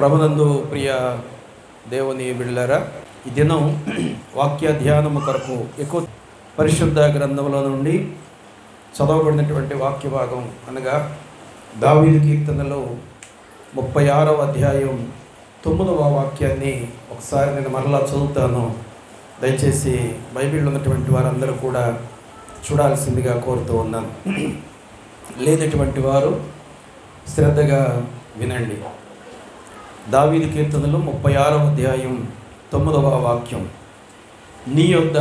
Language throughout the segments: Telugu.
ప్రభునందు ప్రియ దేవుని బిడ్డలారా, ఈ దినం వాక్య ధ్యానము కొరకు ఎక్కువ పరిశుద్ధ గ్రంథంలో నుండి చదవబడినటువంటి వాక్య భాగం అనగా దావీదు కీర్తనలో 36వ అధ్యాయం 9వ వాక్యాన్ని ఒకసారి నేను మరలా చదువుతాను. దయచేసి బైబిల్లో ఉన్నటువంటి వారందరూ కూడా చూడాల్సిందిగా కోరుతూ ఉన్నాను. లేనటువంటి వారు శ్రద్ధగా వినండి. దావీదు కీర్తనలు 36వ అధ్యాయం 9వ వాక్యం. నీ యొద్ద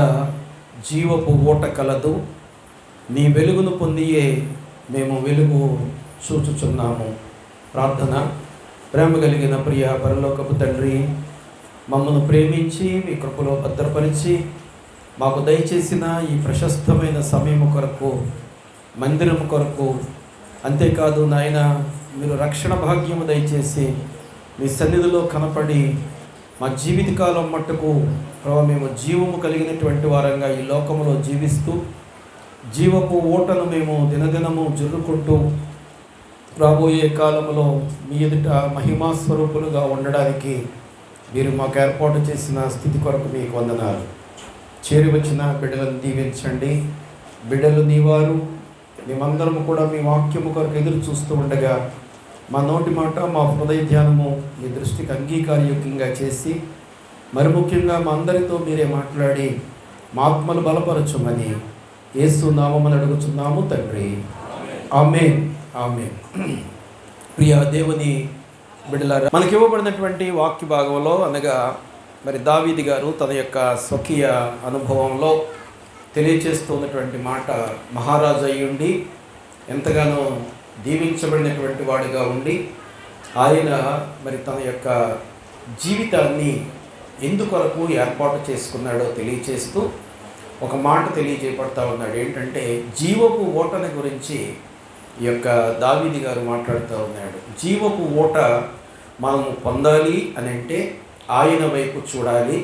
జీవపు ఓట కలదు, నీ వెలుగును పొందియే మేము వెలుగు చూచుచున్నాము. ప్రార్థన. ప్రేమ కలిగిన ప్రియ పరలోకపు తండ్రి, మమ్మల్ని ప్రేమించి మీ కృపలో భద్రపరిచి మాకు దయచేసిన ఈ ప్రశస్తమైన సమయం కొరకు, మందిరం కొరకు, అంతేకాదు నాయన మీరు రక్షణ భాగ్యము దయచేసి మీ సన్నిధిలో కనపడి మా జీవితకాలం మట్టుకు ప్రభు మేము జీవము కలిగినటువంటి వారంగా ఈ లోకంలో జీవిస్తూ జీవపు ఓటను మేము దినదినము జరుపుకుంటూ రాబోయే కాలంలో మీ ఎదుట మహిమా స్వరూపులుగా ఉండడానికి మీరు మాకు ఏర్పాటు చేసిన స్థితి కొరకు మీకు వందనాలు. చేరి వచ్చిన బిడ్డలను దీవించండి. బిడ్డలు నీవారు, మేమందరము కూడా మీ వాక్యము కొరకు ఎదురు చూస్తూ ఉండగా మా నోటి మాట, మా హృదయ ధ్యానము మీ దృష్టికి అంగీకారయోగ్యంగా చేసి, మరి ముఖ్యంగా మా అందరితో మీరే మాట్లాడి మా ఆత్మలు బలపరచుమని యేసు నామమున అడుగుచున్నాము తండ్రి. ఆమేన్. ఆమేన్. ప్రియ దేవుని బిడ్డలారా, మనకి ఇవ్వబడినటువంటి వాక్య భాగంలో అనగా మరి దావీదు గారు తన యొక్క స్వకీయ అనుభవంలో తెలియచేస్తున్నటువంటి మాట, మహారాజు అయ్యుండి ఎంతగానో దీవించబడినటువంటి వాడిగా ఉండి ఆయన మరి తన యొక్క జీవితాన్ని ఎందుకొరకు ఏర్పాటు చేసుకున్నాడో తెలియచేస్తూ ఒక మాట తెలియజేయబడతా ఉన్నాడు. ఏంటంటే జీవపు ఓటని గురించి ఈ యొక్క దావీదు గారు మాట్లాడుతూ ఉన్నాడు. జీవపు ఓట మనము పొందాలి అని అంటే ఆయన వైపు చూడాలి,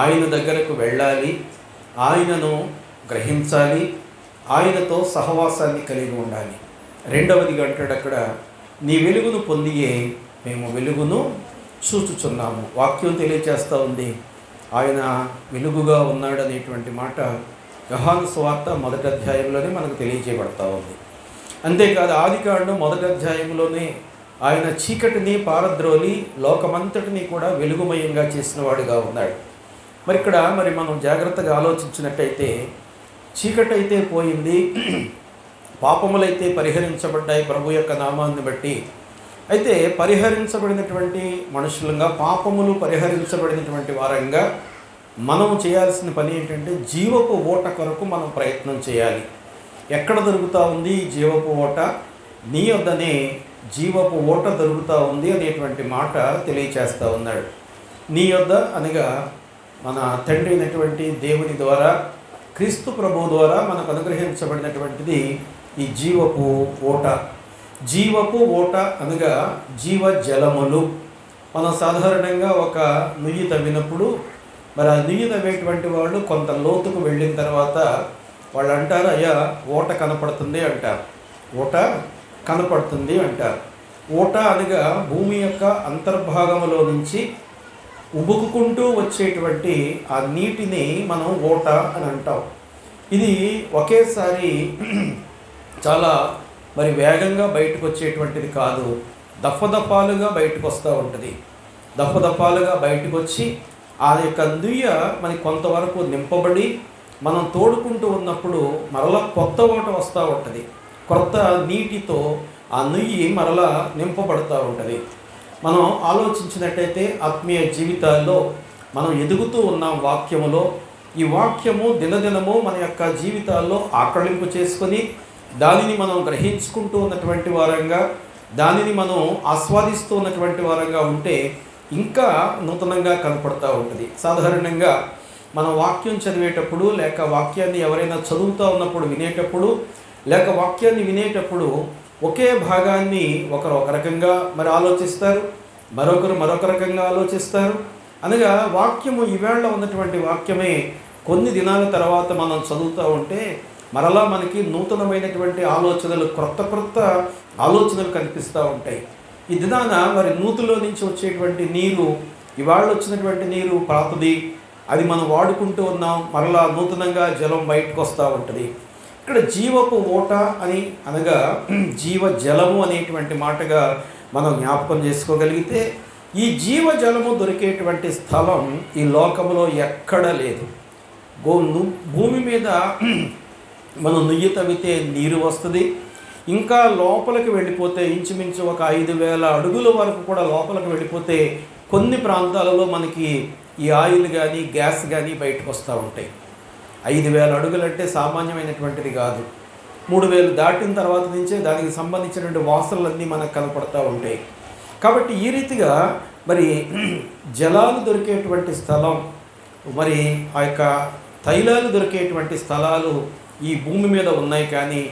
ఆయన దగ్గరకు వెళ్ళాలి, ఆయనను గ్రహించాలి, ఆయనతో సహవాసాన్ని కలిగి ఉండాలి. రెండవదిగా అంటాడు అక్కడ, నీ వెలుగును పొందియే మేము వెలుగును చూచుచున్నాము. వాక్యం తెలియచేస్తూ ఉంది ఆయన వెలుగుగా ఉన్నాడు అనేటువంటి మాట యోహాను సువార్త 1వ అధ్యాయంలోనే మనకు తెలియజేయబడతా ఉంది. అంతేకాదు ఆదికాండం 1వ అధ్యాయంలోనే ఆయన చీకటిని పారద్రోలి లోకమంతటిని కూడా వెలుగుమయంగా చేసిన వాడుగా ఉన్నాడు. మరి ఇక్కడ మనం జాగ్రత్తగా ఆలోచించినట్టయితే చీకటి అయితే పోయింది, పాపములైతే పరిహరించబడ్డాయి ప్రభు యొక్క నామాన్ని బట్టి. అయితే పరిహరించబడినటువంటి మనుషులంగా, పాపములు పరిహరించబడినటువంటి వారంగా మనం చేయాల్సిన పని ఏంటంటే జీవపు ఓట కొరకు మనం ప్రయత్నం చేయాలి. ఎక్కడ దొరుకుతూ ఉంది ఈ జీవపు ఓట? నీ వద్దనే జీవపు ఓట దొరుకుతూ ఉంది అనేటువంటి మాట తెలియచేస్తూ ఉన్నాడు. నీ వద్ద అనగా మన తండ్రి అయినటువంటి దేవుని ద్వారా, క్రీస్తు ప్రభువు ద్వారా మనకు అనుగ్రహించబడినటువంటిది ఈ జీవపు ఓట. జీవపు ఓట అనగా జీవ జలములు. మనం సాధారణంగా ఒక నుయ్యి తవ్వినప్పుడు మరి ఆ నుయ్యి తవ్వేటువంటి వాళ్ళు కొంత లోతుకు వెళ్ళిన తర్వాత వాళ్ళు అంటారు, అయ్యా ఓట కనపడుతుంది అంటారు, ఓట కనపడుతుంది అంటారు. ఓట అనగా భూమి యొక్క అంతర్భాగంలో నుంచి ఉబుకుకుంటూ వచ్చేటువంటి ఆ నీటిని మనం ఓట అని అంటాం. ఇది ఒకేసారి చాలా మరి వేగంగా బయటకు వచ్చేటువంటిది కాదు, దఫదఫాలుగా బయటకు వస్తూ ఉంటుంది. దఫదఫాలుగా బయటకు వచ్చి ఆ యొక్క నుయ్య మనకి కొంతవరకు నింపబడి మనం తోడుకుంటూ ఉన్నప్పుడు మరలా కొత్త ఓట వస్తూ ఉంటుంది. కొత్త నీటితో ఆ నుయ్యి మరలా నింపబడుతూ ఉంటుంది. మనం ఆలోచించినట్టయితే ఆత్మీయ జీవితాల్లో మనం ఎదుగుతూ ఉన్నాం వాక్యములో. ఈ వాక్యము దినదినము మన యొక్క జీవితాల్లో ఆకళింపు చేసుకొని దానిని మనం గ్రహించుకుంటూ ఉన్నటువంటి వారంగా, దానిని మనం ఆస్వాదిస్తూ ఉన్నటువంటి వారంగా ఉంటే ఇంకా నూతనంగా కనపడుతూ ఉంటుంది. సాధారణంగా మనం వాక్యం చదివేటప్పుడు, లేక వాక్యాన్ని ఎవరైనా చదువుతూ ఉన్నప్పుడు వినేటప్పుడు, లేక వాక్యాన్ని వినేటప్పుడు ఒకే భాగాన్ని ఒకరు ఒక రకంగా మరి ఆలోచిస్తారు, మరొకరు మరొక రకంగా ఆలోచిస్తారు. అనగా వాక్యము ఈవేళ ఉన్నటువంటి వాక్యమే కొన్ని దినాల తర్వాత మనం చదువుతూ ఉంటే మరలా మనకి నూతనమైనటువంటి ఆలోచనలు, క్రొత్త ఆలోచనలు కనిపిస్తూ ఉంటాయి. ఈ దినాన మరి నూతిలో నుంచి వచ్చేటువంటి నీరు, ఇవాళ వచ్చినటువంటి నీరు పాతది, అది మనం వాడుకుంటూ ఉన్నాం, మరలా నూతనంగా జలం బయటకు వస్తూ ఉంటుంది. ఇక్కడ జీవపు ఓట అని అనగా జీవ జలము అనేటువంటి మాటగా మనం జ్ఞాపకం చేసుకోగలిగితే, ఈ జీవ జలము దొరికేటువంటి స్థలం ఈ లోకంలో ఎక్కడ లేదు. భూమి మీద మనం నుయ్యి తవ్వితే నీరు వస్తుంది. ఇంకా లోపలికి వెళ్ళిపోతే ఇంచుమించు ఒక 5,000 అడుగుల వరకు కూడా లోపలికి వెళ్ళిపోతే కొన్ని ప్రాంతాలలో మనకి ఈ ఆయిల్ కానీ గ్యాస్ కానీ బయటకు వస్తూ ఉంటాయి. 5,000 అడుగులంటే సామాన్యమైనటువంటిది కాదు. 3,000 దాటిన తర్వాత నుంచే దానికి సంబంధించినటువంటి వాసనలన్నీ మనకు కనపడుతూ ఉంటాయి. కాబట్టి ఈ రీతిగా మరి జలాలు దొరికేటువంటి స్థలం, మరి ఆ యొక్క తైలాలు దొరికేటువంటి స్థలాలు ఈ భూమి మీద ఉన్నాయి. కానీ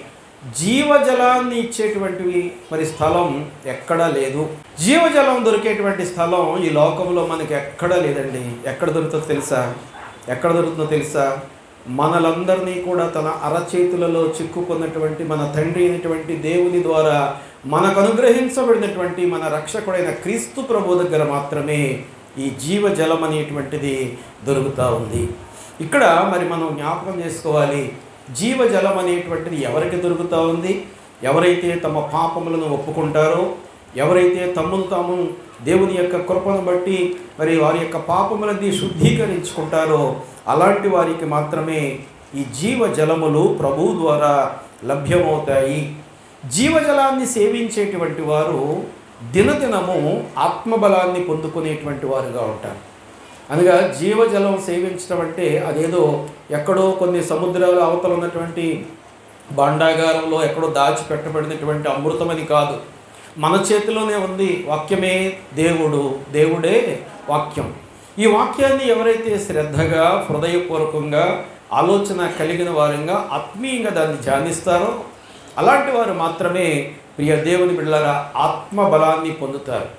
జీవజలాన్ని ఇచ్చేటువంటివి మరి స్థలం ఎక్కడా లేదు. జీవజలం దొరికేటువంటి స్థలం ఈ లోకంలో మనకి ఎక్కడా లేదండి. ఎక్కడ దొరుకుతుందో తెలుసా? మనలందరినీ కూడా తన అరచేతులలో చిక్కుకున్నటువంటి మన తండ్రి అయినటువంటి దేవుని ద్వారా మనకు అనుగ్రహించబడినటువంటి మన రక్షకుడైన క్రీస్తు ప్రభు దగ్గర మాత్రమే ఈ జీవజలం అనేటువంటిది దొరుకుతూ ఉంది. ఇక్కడ మరి మనం జ్ఞాపకం చేసుకోవాలి, జీవజలం అనేటువంటిది ఎవరికి దొరుకుతూ ఉంది? ఎవరైతే తమ పాపములను ఒప్పుకుంటారో, ఎవరైతే తమ్మును తాము దేవుని యొక్క కృపను బట్టి మరి వారి యొక్క పాపములన్నీ శుద్ధీకరించుకుంటారో అలాంటి వారికి మాత్రమే ఈ జీవజలములు ప్రభువు ద్వారా లభ్యమవుతాయి. జీవజలాన్ని సేవించేటువంటి వారు దినదినము ఆత్మబలాన్ని పొందుకునేటువంటి వారుగా ఉంటారు. అనగా జీవజలం సేవించడం అంటే అదేదో ఎక్కడో కొన్ని సముద్రాల అవతల ఉన్నటువంటి భాండాగారంలో ఎక్కడో దాచిపెట్టబడినటువంటి అమృతమని కాదు. మన చేతిలోనే ఉంది. వాక్యమే దేవుడు, దేవుడే వాక్యం. ఈ వాక్యాన్ని ఎవరైతే శ్రద్ధగా, హృదయపూర్వకంగా, ఆలోచన కలిగిన వారంగా, ఆత్మీయంగా దాన్ని ధ్యానిస్తారో అలాంటి వారు మాత్రమే ప్రియ దేవుని బిడ్డలారా ఆత్మబలాన్ని పొందుతారు.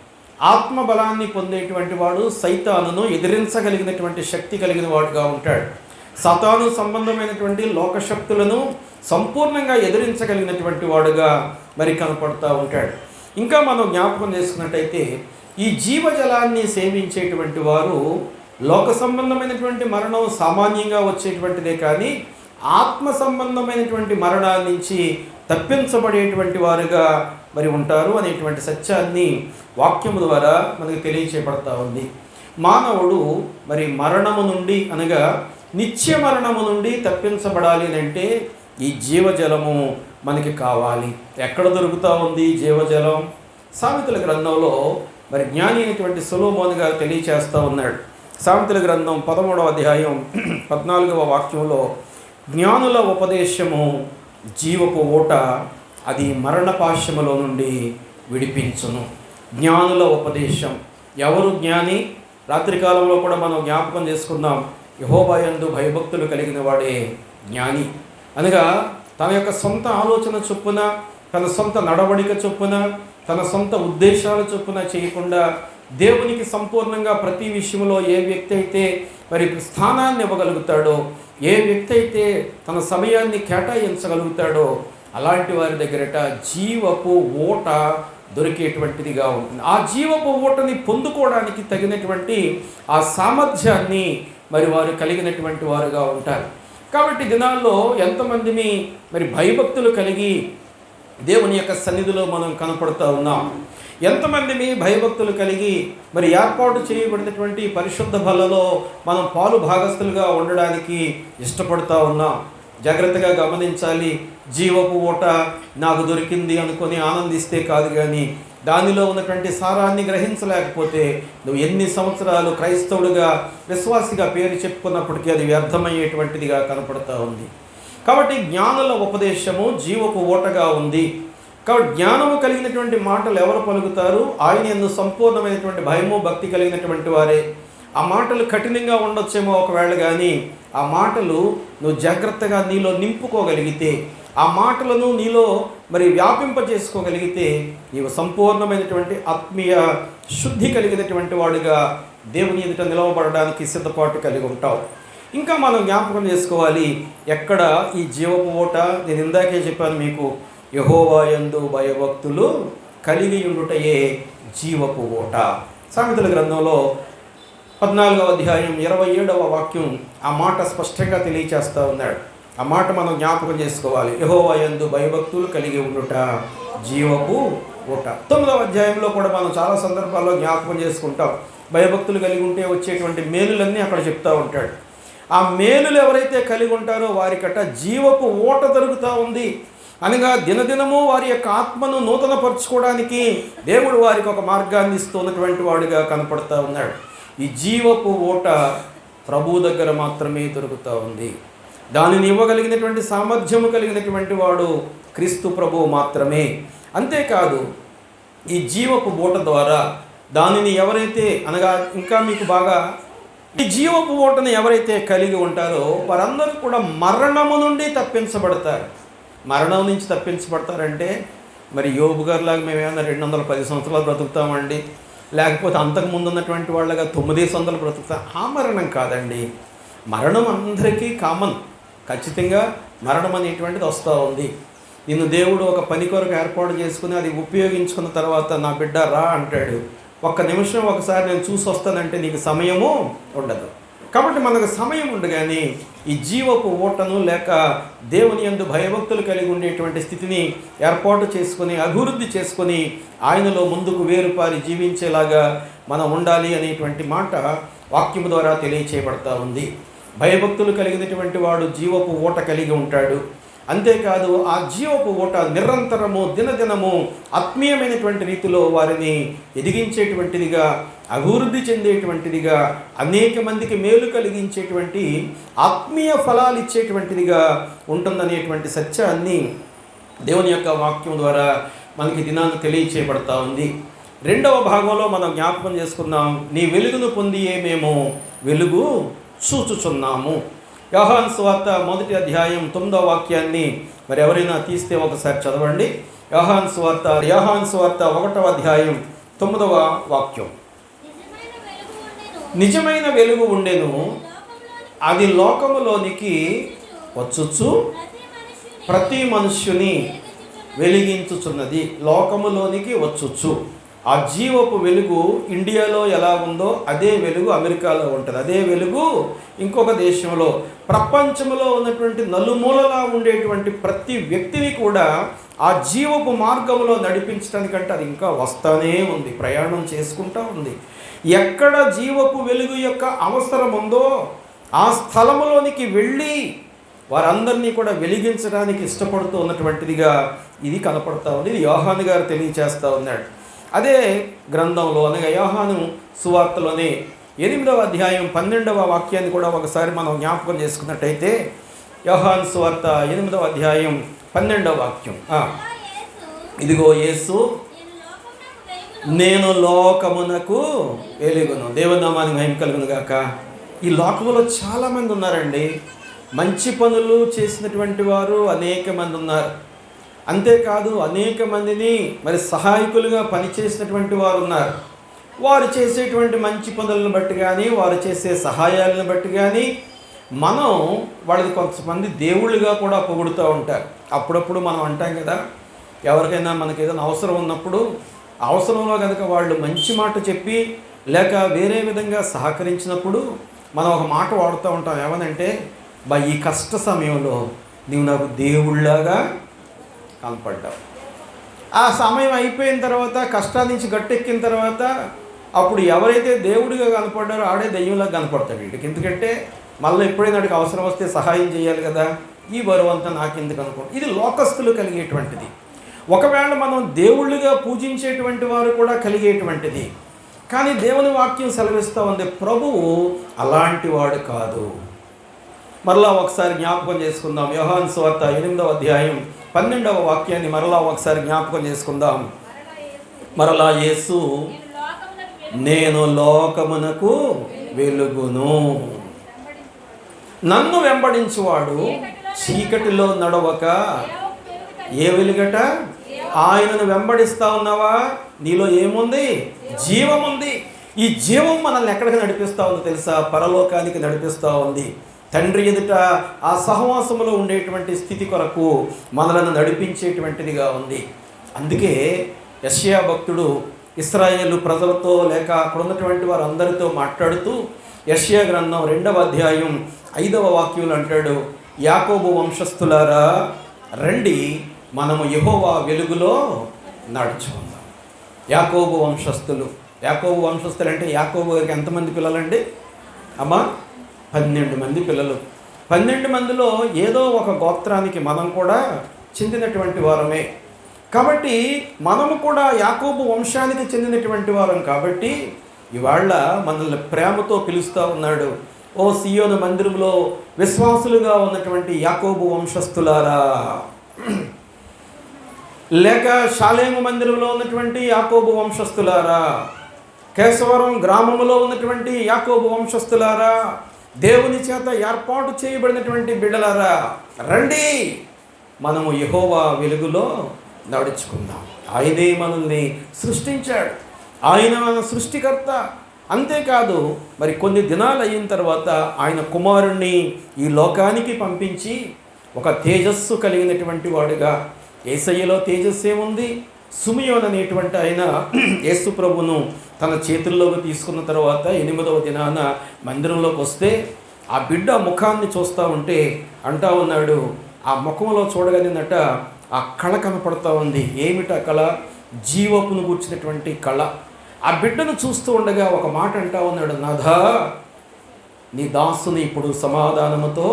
ఆత్మబలాన్ని పొందేటువంటి వాడు సైతానును ఎదిరించగలిగినటువంటి శక్తి కలిగిన వాడుగా ఉంటాడు. సతాను సంబంధమైనటువంటి లోకశక్తులను సంపూర్ణంగా ఎదిరించగలిగినటువంటి వాడుగా మరి కనపడుతూ ఉంటాడు. ఇంకా మనం జ్ఞాపకం చేసుకున్నట్టయితే ఈ జీవజలాన్ని సేవించేటువంటి వారు లోక సంబంధమైనటువంటి మరణం సామాన్యంగా వచ్చేటువంటిదే, కానీ ఆత్మ సంబంధమైనటువంటి మరణాన్ని నుంచి తప్పించబడేటువంటి వారుగా మరి ఉంటారు అనేటువంటి సత్యాన్ని వాక్యము ద్వారా మనకు తెలియచేయబడతా ఉంది. మానవుడు మరి మరణము నుండి అనగా నిత్య మరణము నుండి తప్పించబడాలి అంటే ఈ జీవజలము మనకి కావాలి. ఎక్కడ దొరుకుతూ ఉంది జీవజలం? సామెతల గ్రంథంలో మరి జ్ఞాని అయినటువంటి సొలొమోను గారు తెలియచేస్తూ ఉన్నాడు. సామెతల గ్రంథం 13వ అధ్యాయం 14వ వాక్యంలో, జ్ఞానుల ఉపదేశము జీవపు ఓట, అది మరణపాశములో నుండి విడిపించును. జ్ఞానుల ఉపదేశం. ఎవరు జ్ఞాని? రాత్రికాలంలో కూడా మనం జ్ఞాపకం చేసుకుందాం, యెహోవా యందు భయభక్తులు కలిగిన వాడే జ్ఞాని. అనగా తన యొక్క సొంత ఆలోచన చొప్పున, తన సొంత నడవడిక చొప్పున, తన సొంత ఉద్దేశాల చొప్పున చేయకుండా దేవునికి సంపూర్ణంగా ప్రతి విషయంలో ఏ వ్యక్తి అయితే మరి స్థానాన్ని ఇవ్వగలుగుతాడో, ఏ వ్యక్తి అయితే తన సమయాన్ని కేటాయించగలుగుతాడో అలాంటి వారి దగ్గరట జీవపు ఓట దొరికేటువంటిదిగా ఉంటుంది. ఆ జీవపు ఓటని పొందుకోవడానికి తగినటువంటి ఆ సామర్థ్యాన్ని మరి వారు కలిగినటువంటి వారుగా ఉంటారు. కాబట్టి దినాల్లో ఎంతమందిని మరి భయభక్తులు కలిగి దేవుని యొక్క సన్నిధిలో మనం కనపడుతూ ఉన్నాం. ఎంతమందిని భయభక్తులు కలిగి మరి ఏర్పాటు చేయబడినటువంటి పరిశుద్ధ బలలో మనం పాలు భాగస్థులుగా ఉండడానికి ఇష్టపడుతూ ఉన్నాం. జాగ్రత్తగా గమనించాలి. జీవపు ఓట నాకు దొరికింది అనుకొని ఆనందిస్తే కాదు, కానీ దానిలో ఉన్నటువంటి సారాన్ని గ్రహించలేకపోతే నువ్వు ఎన్ని సంవత్సరాలు క్రైస్తవుడిగా విశ్వాసిగా పేరు చెప్పుకున్నప్పటికీ అది వ్యర్థమయ్యేటువంటిదిగా కనపడుతూ ఉంది. కాబట్టి జ్ఞానుల ఉపదేశము జీవపు ఓటగా ఉంది. కాబట్టి జ్ఞానము కలిగినటువంటి మాటలు ఎవరు పలుకుతారు? ఆయన యందు సంపూర్ణమైనటువంటి భయము భక్తి కలిగినటువంటి వారే. ఆ మాటలు కఠినంగా ఉండొచ్చేమో ఒకవేళ, కానీ ఆ మాటలు నువ్వు జాగ్రత్తగా నీలో నింపుకోగలిగితే, ఆ మాటలను నీలో మరి వ్యాపింపజేసుకోగలిగితే నీవు సంపూర్ణమైనటువంటి ఆత్మీయ శుద్ధి కలిగినటువంటి వాడుగా దేవుని ఎదుట నిలవబడడానికి సిద్ధపాటు కలిగి ఉంటావు. ఇంకా మనం జ్ఞాపకం చేసుకోవాలి, ఎక్కడ ఈ జీవపు ఓట? నేను ఇందాకే చెప్పాను మీకు, యెహోవా యందు భయభక్తులు కలిగి ఉండుటయే జీవపు ఊట. సామెతల గ్రంథంలో 14వ అధ్యాయం 27వ వాక్యం ఆ మాట స్పష్టంగా తెలియచేస్తూ ఉన్నాడు. ఆ మాట మనం జ్ఞాపకం చేసుకోవాలి. యెహోవా యందు భయభక్తులు కలిగి ఉండుట జీవపు ఊట. 9వ అధ్యాయంలో కూడా మనం చాలా సందర్భాల్లో జ్ఞాపకం చేసుకుంటాం. భయభక్తులు కలిగి ఉంటే వచ్చేటువంటి మేలులన్నీ అక్కడ చెప్తూ ఉంటాడు. ఆ మేలులు ఎవరైతే కలిగి ఉంటారో వారికట జీవపు ఊట దొరుకుతూ ఉంది. అనగా దినదినము వారి యొక్క ఆత్మను నూతనపరచుకోవడానికి దేవుడు వారికి ఒక మార్గాన్ని ఇస్తున్నటువంటి వాడుగా కనపడుతూ ఉన్నాడు. ఈ జీవపు ఊట ప్రభు దగ్గర మాత్రమే దొరుకుతూ ఉంది. దానిని ఇవ్వగలిగినటువంటి సామర్థ్యము కలిగినటువంటి వాడు క్రీస్తు ప్రభువు మాత్రమే. అంతేకాదు ఈ జీవపు ఊట ద్వారా దానిని ఎవరైతే అనగా ఇంకా మీకు బాగా ఈ జీవపు ఊటను ఎవరైతే కలిగి ఉంటారో వారందరూ కూడా మరణము నుండి తప్పించబడతారు. మరణం నుంచి తప్పించబడతారంటే మరి యోబు గారిలాగా మేము ఏమన్నా 210 సంవత్సరాలు బ్రతుకుతామండి, లేకపోతే అంతకుముందు ఉన్నటువంటి వాళ్ళగా 900 బ్రతుకుతాం. ఆ మరణం కాదండి. మరణం అందరికీ కామన్. ఖచ్చితంగా మరణం అనేటువంటిది వస్తూ ఉంది. నిన్ను దేవుడు ఒక పని కొరకు ఏర్పాటు చేసుకుని అది ఉపయోగించుకున్న తర్వాత నా బిడ్డ రా అంటాడు. ఒక్క నిమిషం ఒకసారి నేను చూసి వస్తానంటే నీకు సమయము ఉండదు. కాబట్టి మనకు సమయం ఉండగానే ఈ జీవపు ఊటను లేక దేవుని యందు భయభక్తులు కలిగి ఉండేటువంటి స్థితిని ఏర్పాటు చేసుకొని అభివృద్ధి చేసుకొని ఆయనలో ముందుకు వేరుపారి జీవించేలాగా మనం ఉండాలి అనేటువంటి మాట వాక్యము ద్వారా తెలియచేయబడతా ఉంది. భయభక్తులు కలిగినటువంటి వాడు జీవపు ఊట కలిగి ఉంటాడు. అంతేకాదు ఆ జీవపు ఊట నిరంతరము దినదినము ఆత్మీయమైనటువంటి రీతిలో వారిని ఎదిగించేటువంటిదిగా, అభివృద్ధి చెందేటువంటిదిగా, అనేక మందికి మేలు కలిగించేటువంటి ఆత్మీయ ఫలాలు ఇచ్చేటువంటిదిగా ఉంటుందనేటువంటి సత్యాన్ని దేవుని యొక్క వాక్యం ద్వారా మనకి దినాన్ని తెలియచేయబడతా ఉంది. 2వ భాగంలో మనం జ్ఞాపకం చేసుకున్నాం. నీ వెలుగును పొందియే మేము వెలుగు చూచుచున్నాము. యోహాను సువార్త 1వ అధ్యాయం 9వ వాక్యాన్ని మరి ఎవరైనా తీస్తే ఒకసారి చదవండి. యోహాను సువార్త 1వ అధ్యాయం 9వ వాక్యం. నిజమైన వెలుగు ఉండెను, అది లోకములోనికి వచ్చుచు ప్రతి మనుష్యుని వెలిగించుచున్నది. లోకములోనికి వచ్చుచు. ఆ జీవపు వెలుగు ఇండియాలో ఎలా ఉందో అదే వెలుగు అమెరికాలో ఉంటుంది. అదే వెలుగు ఇంకొక దేశంలో, ప్రపంచంలో ఉన్నటువంటి నలుమూలలా ఉండేటువంటి ప్రతి వ్యక్తిని కూడా ఆ జీవపు మార్గంలో నడిపించడానికంటే అది ఇంకా వస్తూనే ఉంది, ప్రయాణం చేసుకుంటూ ఉంది. ఎక్కడ జీవపు వెలుగు యొక్క అవసరం ఉందో ఆ స్థలములోనికి వెళ్ళి వారందరినీ కూడా వెలిగించడానికి ఇష్టపడుతూ ఉన్నటువంటిదిగా ఇది కనపడతా ఉంది. ఇది యోహాను గారు తెలియచేస్తూ ఉన్నాడు. అదే గ్రంథంలో అనగా యోహాను సువార్తలోనే 8వ అధ్యాయం 12వ వాక్యాన్ని కూడా ఒకసారి మనం జ్ఞాపకం చేసుకున్నట్టయితే యోహాను సువార్త 8వ అధ్యాయం 12వ వాక్యం. ఇదిగో యేసు నేను లోకమునకు వెలుగును. దేవుని నామానికి మహిమ కలుగును గాక. ఈ లోకములో చాలామంది ఉన్నారండి. మంచి పనులు చేసినటువంటి వారు అనేక మంది ఉన్నారు. అంతేకాదు అనేక మందిని మరి సహాయకులుగా పనిచేసినటువంటి వారు ఉన్నారు. వారు చేసేటువంటి మంచి పనులను బట్టి కానీ వారు చేసే సహాయాలను బట్టి కానీ మనం వాళ్ళకి కొంతమంది దేవుళ్ళుగా కూడా పొగుడుతూ ఉంటారు. అప్పుడప్పుడు మనం అంటాం కదా, ఎవరికైనా మనకి ఏదైనా అవసరం ఉన్నప్పుడు అవసరంలో కనుక వాళ్ళు మంచి మాట చెప్పి లేక వేరే విధంగా సహకరించినప్పుడు మనం ఒక మాట వాడుతూ ఉంటాం. ఏమనంటే, ఈ కష్ట సమయంలో నీవు నాకు దేవుళ్ళలాగా కనపడ్డావు. ఆ సమయం అయిపోయిన తర్వాత, కష్టాల నుంచి గట్టెక్కిన తర్వాత అప్పుడు ఎవరైతే దేవుడిగా కనపడ్డారో ఆడే దెయ్యంలాగా కనపడతాడు వీడికి. ఎందుకంటే మళ్ళీ ఎప్పుడైనా వాడికి అవసరం వస్తే సహాయం చేయాలి కదా, ఈ బరువు అంతా నాకెందుకు అనుకోండి. ఇది లోకస్తులు కలిగేటువంటిది. ఒకవేళ మనం దేవుళ్ళుగా పూజించేటువంటి వారు కూడా కలిగేటువంటిది. కానీ దేవుని వాక్యం సెలవిస్తూ ఉంది, ప్రభువు అలాంటి వాడు కాదు. మరలా ఒకసారి జ్ఞాపకం చేసుకుందాం. యోహాను సువార్త 8వ అధ్యాయం 12వ వాక్యాన్ని మరలా ఒకసారి జ్ఞాపకం చేసుకుందాం. మరలా యేసు నేను లోకమునకు వెలుగును, నన్ను వెంబడించువాడు చీకటిలో నడవక ఏ వెలుగట? ఆయనను వెంబడిస్తా ఉన్నావా? నీలో ఏముంది? జీవం ఉంది. ఈ జీవం మనల్ని ఎక్కడికి నడిపిస్తూ ఉంది తెలుసా? పరలోకానికి నడిపిస్తూ ఉంది. తండ్రి ఎదుట ఆ సహవాసములో ఉండేటువంటి స్థితి కొరకు మనలను నడిపించేటువంటిదిగా ఉంది. అందుకే యెషయా భక్తుడు ఇశ్రాయేలు ప్రజలతో లేక అక్కడ ఉన్నటువంటి వారందరితో మాట్లాడుతూ యెషయా గ్రంథం 2వ అధ్యాయం 5వ వాక్యంలో అంటాడు, యాకోబు వంశస్థులారా రండి, మనము యెహోవా వెలుగులో నడుచుకుందాం. యాకోబు వంశస్థులు అంటే యాకోబు గారికి ఎంతమంది పిల్లలండి అమ్మా? 12 మంది పిల్లలు. 12 మందిలో ఏదో ఒక గోత్రానికి మనం కూడా చెందినటువంటి వారమే. కాబట్టి మనము కూడా యాకోబు వంశానికి చెందినటువంటి వారం కాబట్టి ఇవాళ మనల్ని ప్రేమతో పిలుస్తూ ఉన్నాడు, ఓ సియోను మందిరంలో విశ్వాసులుగా ఉన్నటువంటి యాకోబు వంశస్థులారా, లేక షాలేము మందిరంలో ఉన్నటువంటి యాకోబు వంశస్థులారా, కేశవరం గ్రామంలో ఉన్నటువంటి యాకోబు వంశస్థులారా, దేవుని చేత ఏర్పాటు చేయబడినటువంటి బిడ్డలారా, రండి, మనము యెహోవా వెలుగులో నడుచుకుందాం. ఆయనే మనల్ని సృష్టించాడు, ఆయన మన సృష్టికర్త. అంతేకాదు మరి కొన్ని దినాలు అయిన తర్వాత ఆయన కుమారుణ్ణి ఈ లోకానికి పంపించి ఒక తేజస్సు కలిగినటువంటి వాడుగా, యేసయ్యలో తేజస్సు ఏముంది? సుమియోన్ అనేటువంటి ఆయన యేసు ప్రభును తన చేతుల్లోకి తీసుకున్న తర్వాత 8వ దినాన మందిరంలోకి వస్తే ఆ బిడ్డ ముఖాన్ని చూస్తూ ఉంటే అంటా ఉన్నాడు, ఆ ముఖంలో చూడగలిగినట ఆ కళ కనపడుతూ ఉంది. ఏమిటా కళ? జీవపును కూర్చున్నటువంటి కళ. ఆ బిడ్డను చూస్తూ ఉండగా ఒక మాట అంటా ఉన్నాడు, నాథా, నీ దాసుని ఇప్పుడు సమాధానముతో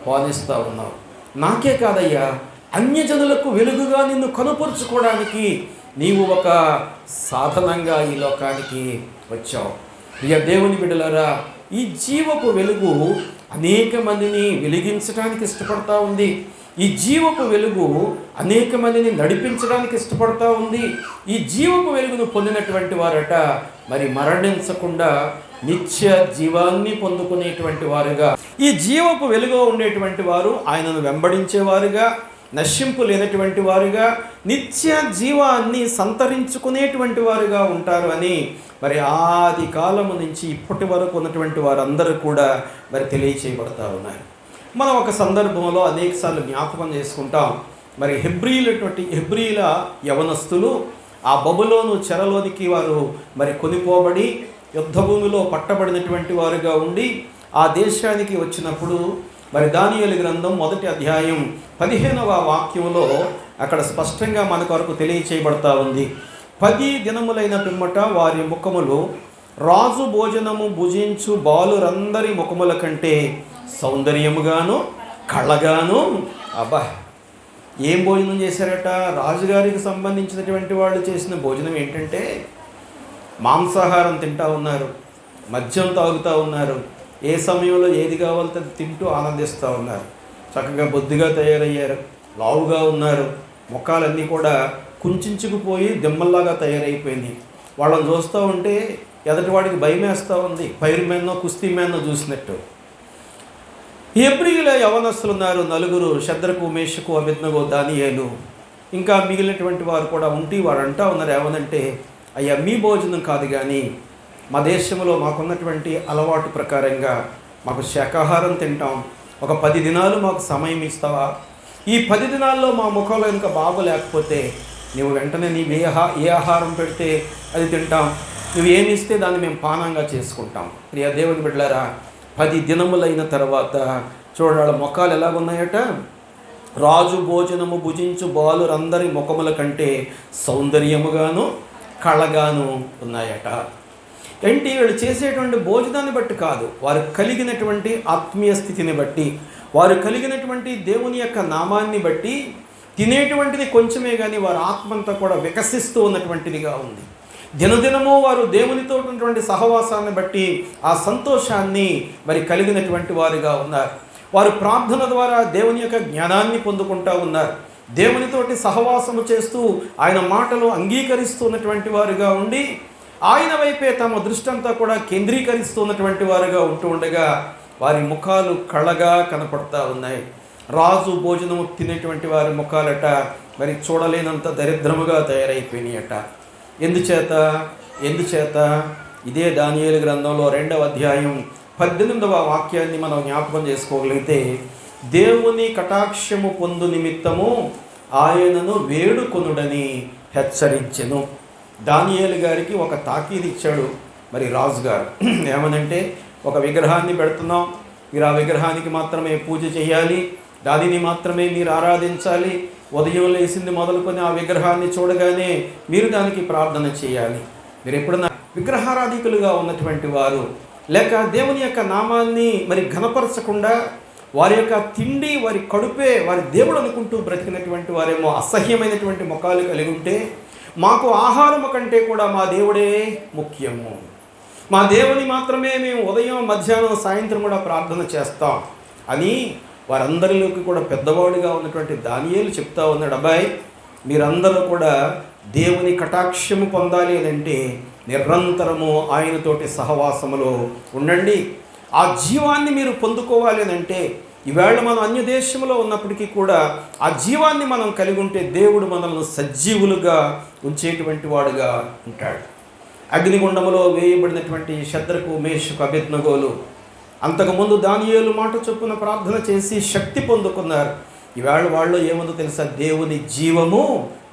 పాలిస్తూ ఉన్నావు. నాకే కాదయ్యా, అన్యజనులకు వెలుగుగా నిన్ను కనుపరుచుకోవడానికి నీవు ఒక సాధనంగా ఈ లోకానికి వచ్చావు. ప్రియ దేవుని బిడ్డలారా, ఈ జీవపు వెలుగు అనేక మందిని వెలిగించడానికి ఇష్టపడతా ఉంది. ఈ జీవపు వెలుగు అనేక మందిని నడిపించడానికి ఇష్టపడతా ఉంది. ఈ జీవపు వెలుగును పొందినటువంటి వారట మరి మరణించకుండా నిత్య జీవాన్ని పొందుకునేటువంటి వారుగా, ఈ జీవపు వెలుగు ఉండేటువంటి వారు ఆయనను వెంబడించేవారుగా, నశింపు లేనటువంటి వారుగా, నిత్య జీవాన్ని సంతరించుకునేటువంటి వారుగా ఉంటారు అని మరి ఆది కాలము నుంచి ఇప్పటి వరకు ఉన్నటువంటి వారందరూ కూడా మరి తెలియచేయబడతా ఉన్నారు. మనం ఒక సందర్భంలో అనేకసార్లు జ్ఞాపకం చేసుకుంటాం. మరి హెబ్రీల యవనస్తులు ఆ బబులోను చెరలోనికి వారు మరి కొనిపోబడి యుద్ధభూమిలో పట్టబడినటువంటి వారుగా ఉండి ఆ దేశానికి వచ్చినప్పుడు మరి దానియేలు గ్రంథం 1వ అధ్యాయం 15వ వాక్యంలో అక్కడ స్పష్టంగా మన కొరకు తెలియచేయబడతా ఉంది. 10 దినములైన పిమ్మట వారి ముఖములు రాజు భోజనము భుజించు బాలురందరి ముఖముల కంటే సౌందర్యముగాను కళగాను. అబ్బా, ఏం భోజనం చేశారట? రాజుగారికి సంబంధించినటువంటి వాళ్ళు చేసిన భోజనం ఏంటంటే మాంసాహారం తింటూ ఉన్నారు, మద్యం తాగుతూ ఉన్నారు, ఏ సమయంలో ఏది కావాలో తింటూ ఆనందిస్తూ ఉన్నారు. చక్కగా బొద్దుగా తయారయ్యారు, లావుగా ఉన్నారు, ముఖాలన్నీ కూడా కుంచుకుపోయి దిమ్మల్లాగా తయారైపోయినాయి. వాళ్ళని చూస్తూ ఉంటే ఎదటివాడికి భయం వేస్తూ ఉంది, పైరు మేన్నో కుస్తీ మేన్నో చూసినట్టు. హెబ్రీయుల యవనస్తులు ఉన్నారు 4, షద్రకు, మేషకు, అబేద్నెగో, దానియేలు, ఇంకా మిగిలినటువంటి వారు కూడా ఉండి వారు అంటూ ఉన్నారు, ఏమనంటే, అయ్యా, మీ భోజనం కాదు కానీ మా దేశంలో మాకున్నటువంటి అలవాటు ప్రకారంగా మాకు శాకాహారం తింటాం, ఒక 10 దినాలు మాకు సమయం ఇస్తావా? ఈ 10 దినాల్లో మా ముఖంలో ఇంకా బాగోలేకపోతే నువ్వు వెంటనే నీవు ఏ ఆహారం పెడితే అది తింటాం, నువ్వు ఏమి ఇస్తే దాన్ని మేము పానంగా చేసుకుంటాం. ప్రియ దేవుని బిడ్డలారా, 10 దినములైన తర్వాత చూడాల ముఖాలు ఎలాగున్నాయట? రాజు భోజనము భుజించు బాలురందరి ముఖముల కంటే సౌందర్యముగాను కళగాను ఉన్నాయట. ఏంటి? వీళ్ళు చేసేటువంటి భోజనాన్ని బట్టి కాదు, వారు కలిగినటువంటి ఆత్మీయ స్థితిని బట్టి, వారు కలిగినటువంటి దేవుని యొక్క నామాన్ని బట్టి తినేటువంటిది కొంచెమే కానీ వారి ఆత్మంతా కూడా వికసిస్తూ ఉన్నటువంటిదిగా ఉంది. దినదినము వారు దేవునితో ఉన్నటువంటి సహవాసాన్ని బట్టి ఆ సంతోషాన్ని మరి కలిగినటువంటి వారుగా ఉన్నారు. వారు ప్రార్థన ద్వారా దేవుని యొక్క జ్ఞానాన్ని పొందుకుంటూ ఉన్నారు. దేవునితోటి సహవాసము చేస్తూ ఆయన మాటలు అంగీకరిస్తూ ఉన్నటువంటి వారుగా ఉండి ఆయన వైపే తమ దృష్టి అంతా కూడా కేంద్రీకరిస్తున్నటువంటి వారుగా ఉంటూ ఉండగా వారి ముఖాలు కళగా కనపడతా ఉన్నాయి. రాజు భోజనము తినేటువంటి వారి ముఖాలట మరి చూడలేనంత దరిద్రముగా తయారైపోయినాయట. ఎందుచేత ఇదే దానియేలు గ్రంథంలో 2వ అధ్యాయం 18వ వాక్యాన్ని మనం జ్ఞాపకం చేసుకోగలిగితే, దేవుని కటాక్షము పొందు నిమిత్తము ఆయనను వేడుకొనుడని హెచ్చరించెను. దానియేలు గారికి ఒక తాకీదు ఇచ్చాడు మరి రాజుగారు. ఏమనంటే, ఒక విగ్రహాన్ని పెడుతున్నాం, మీరు ఆ విగ్రహానికి మాత్రమే పూజ చేయాలి, దానిని మాత్రమే మీరు ఆరాధించాలి, ఉదయం లేచింది మొదలుకొని ఆ విగ్రహాన్ని చూడగానే మీరు దానికి ప్రార్థన చేయాలి. మీరు ఎప్పుడన్నా విగ్రహారాధికులుగా ఉన్నటువంటి వారు, లేక దేవుని యొక్క నామాన్ని మరి ఘనపరచకుండా వారి యొక్క తిండి, వారి కడుపే వారి దేవుడు అనుకుంటూ బ్రతికినటువంటి వారేమో అసహ్యమైనటువంటి ముఖాలు కలిగి ఉంటే, మాకు ఆహారము కంటే కూడా మా దేవుడే ముఖ్యము, మా దేవుని మాత్రమే మేము ఉదయం, మధ్యాహ్నం, సాయంత్రం కూడా ప్రార్థన చేస్తాం అని వారందరిలోకి కూడా పెద్దవాడిగా ఉన్నటువంటి దానియేలు చెప్తా ఉన్నాడు. అబ్బాయి, మీరందరూ కూడా దేవుని కటాక్షము పొందాలి అని అంటే నిరంతరము ఆయనతోటి సహవాసములో ఉండండి. ఆ జీవాన్ని మీరు పొందుకోవాలి అని అంటే, ఈవేళ మనం అన్య దేశంలో ఉన్నప్పటికీ కూడా ఆ జీవాన్ని మనం కలిగి ఉంటే దేవుడు మనల్ని సజీవులుగా ఉంచేటువంటి వాడుగా ఉంటాడు. అగ్నిగుండములో వేయబడినటువంటి శద్రకు, మేషకు, అబేద్నెగోలు అంతకుముందు దానియేలు మాట చొప్పున ప్రార్థన చేసి శక్తి పొందుకున్నారు. ఈవేళ వాళ్ళు ఏముందో తెలుసా? దేవుని జీవము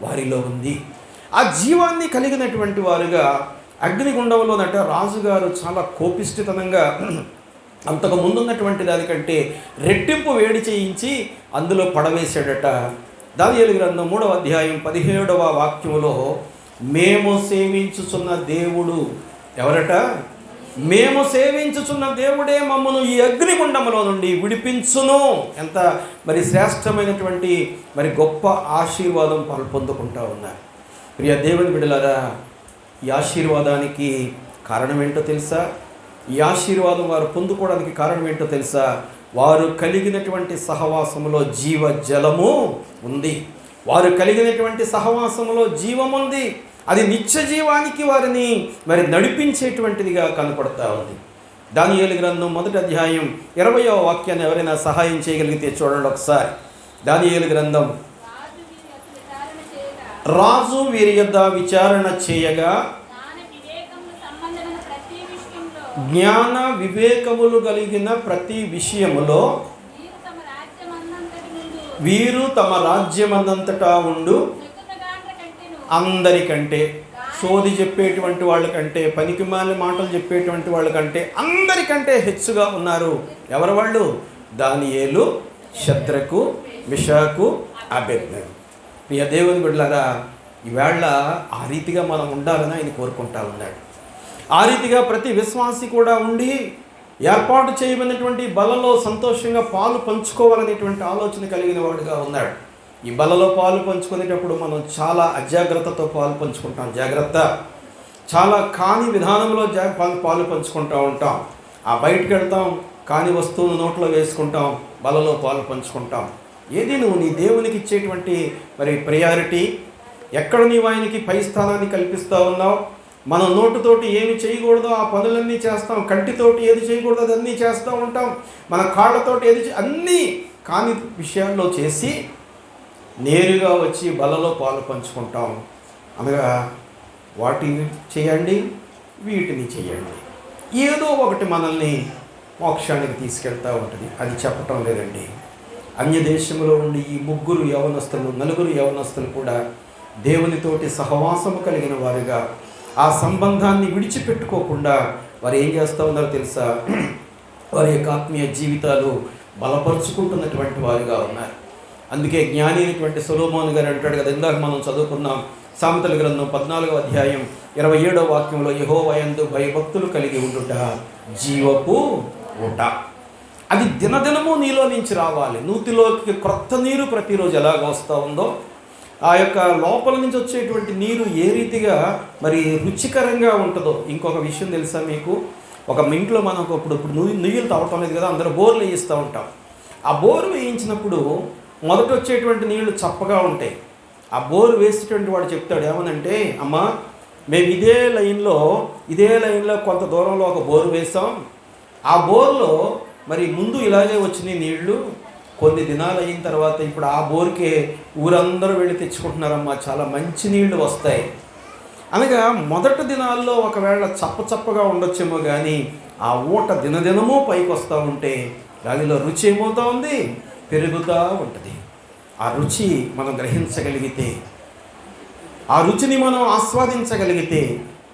వారిలో ఉంది. ఆ జీవాన్ని కలిగినటువంటి వారుగా అగ్నిగుండంలోనట రాజుగారు చాలా కోపిష్టితనంగా అంతకు ముందున్నటువంటి దానికంటే రెట్టింపు వేడి చేయించి అందులో పడవేశాడట. దానియేలు గ్రంథం 3వ అధ్యాయం 17వ వాక్యములో, మేము సేవించుచున్న దేవుడు ఎవరట? మేము సేవించుచున్న దేవుడే మమ్మను ఈ అగ్నిగుండములో నుండి విడిపించును. ఎంత మరి శ్రేష్టమైనటువంటి మరి గొప్ప ఆశీర్వాదం పొందుకుంటా ఉన్నారు. ప్రియ దేవుని బిడ్డలారా, ఈ ఆశీర్వాదానికి కారణం ఏంటో తెలుసా? ఈ ఆశీర్వాదం వారు పొందుకోవడానికి కారణం ఏంటో తెలుసా? వారు కలిగినటువంటి సహవాసములో జీవ జలము ఉంది. వారు కలిగినటువంటి సహవాసములో జీవం ఉంది. అది నిత్య జీవానికి వారిని మరి నడిపించేటువంటిదిగా కనపడతా ఉంది. దానియేలు గ్రంథం 1వ అధ్యాయం 20వ వాక్యాన్ని ఎవరైనా సహాయం చేయగలిగితే చూడండి ఒకసారి. దానియేలు గ్రంథం, రాజు వీరి యొద్ద విచారణ చేయగా జ్ఞాన వివేకములు కలిగిన ప్రతి విషయములో వీరు తమ రాజ్యమందంతటా ఉండు అందరికంటే, సోది చెప్పేటువంటి వాళ్ళకంటే, పనికిమాలిన మాటలు చెప్పేటువంటి వాళ్ళకంటే అందరికంటే హెచ్చుగా ఉన్నారు. ఎవరు వాళ్ళు? దానియేలు, శద్రకు, మిషాకు, అబేద్నెగో. ప్రియ దేవుని బిడ్డలారా, ఈవేళ ఆ రీతిగా మనం ఉండాలని ఆయన కోరుకుంటా ఉన్నాడు. ఆ రీతిగా ప్రతి విశ్వాసి కూడా ఉండి ఏర్పాటు చేయబడినటువంటి బలలో సంతోషంగా పాలు పంచుకోవాలనేటువంటి ఆలోచన కలిగిన వాడుగా ఉన్నాడు. ఈ బలలో పాలు పంచుకునేటప్పుడు మనం చాలా అజాగ్రత్తతో పాలు పంచుకుంటాం. జాగ్రత్త. చాలా కాని విధానంలో పాలు పంచుకుంటూ ఉంటాం. ఆ బయటకు వెళ్తాం, కాని వస్తువును నోట్లో వేసుకుంటాం, బలలో పాలు పంచుకుంటాం. ఏది నువ్వు నీ దేవునికి ఇచ్చేటువంటి మరి ప్రయారిటీ? ఎక్కడ నీవు ఆయనకి పై స్థానాన్ని కల్పిస్తూ ఉన్నావు? మనం నోటుతోటి ఏమి చేయకూడదో ఆ పనులన్నీ చేస్తాం. కంటితోటి ఏది చేయకూడదో అదన్నీ చేస్తూ ఉంటాం. మన కాళ్ళతోటి ఏది అన్నీ కాని విషయాల్లో చేసి నేరుగా వచ్చి బలలో పాలు పంచుకుంటాం. అనగా వాటిని చేయండి, వీటిని చేయండి, ఏదో ఒకటి మనల్ని మోక్షానికి తీసుకెళ్తూ ఉంటుంది. అది చెప్పటం లేదండి. అన్య దేశంలో ఉండి ఈ నలుగురు యవనస్తులు కూడా దేవునితోటి సహవాసము కలిగిన వారుగా ఆ సంబంధాన్ని విడిచిపెట్టుకోకుండా వారు ఏం చేస్తూ ఉన్నారో తెలుసా? వారి యొక్క ఆత్మీయ జీవితాలు బలపరుచుకుంటున్నటువంటి వారుగా ఉన్నారు. అందుకే జ్ఞాని అయినటువంటి సొలొమోను గారు అంటాడు కదా, ఇందాక మనం చదువుకున్నాం సామెతల గ్రంథం 14వ అధ్యాయం 27వ వాక్యంలో, యెహోవా యందు భయభక్తులు కలిగి ఉండుట జీవపు ఊట. అది దినదినము నీలో నుంచి రావాలి. నూతిలోకి క్రొత్త నీరు ప్రతిరోజు ఎలాగ వస్తూ ఉందో, ఆ యొక్క లోపల నుంచి వచ్చేటువంటి నీరు ఏ రీతిగా మరి రుచికరంగా ఉంటుందో. ఇంకొక విషయం తెలుసా మీకు? ఒక ఇంట్లో మనం ఇప్పుడు నుయ్యలు తవ్వటం లేదు కదా, అందరూ బోర్లు వేయిస్తూ ఉంటాం. ఆ బోరు వేయించినప్పుడు మొదట వచ్చేటువంటి నీళ్లు చప్పగా ఉంటాయి. ఆ బోరు వేసేటువంటి వాడు చెప్తాడు ఏమనంటే, అమ్మా మేము ఇదే లైన్లో కొంత దూరంలో ఒక బోరు వేసాం. ఆ బోర్లో మరి ముందు ఇలాగే వచ్చినాయి నీళ్లు, కొన్ని దినాలు అయిన తర్వాత ఇప్పుడు ఆ బోర్కే ఊరందరూ వెళ్ళి తెచ్చుకుంటున్నారమ్మా, చాలా మంచి నీళ్లు వస్తాయి. అనగా మొదటి దినాల్లో ఒకవేళ చప్పగా ఉండొచ్చేమో కానీ ఆ ఊట దినదినమూ పైకి వస్తూ ఉంటే దానిలో రుచి ఏమవుతూ ఉంది? పెరుగుతూ ఉంటుంది. ఆ రుచి మనం గ్రహించగలిగితే, ఆ రుచిని మనం ఆస్వాదించగలిగితే,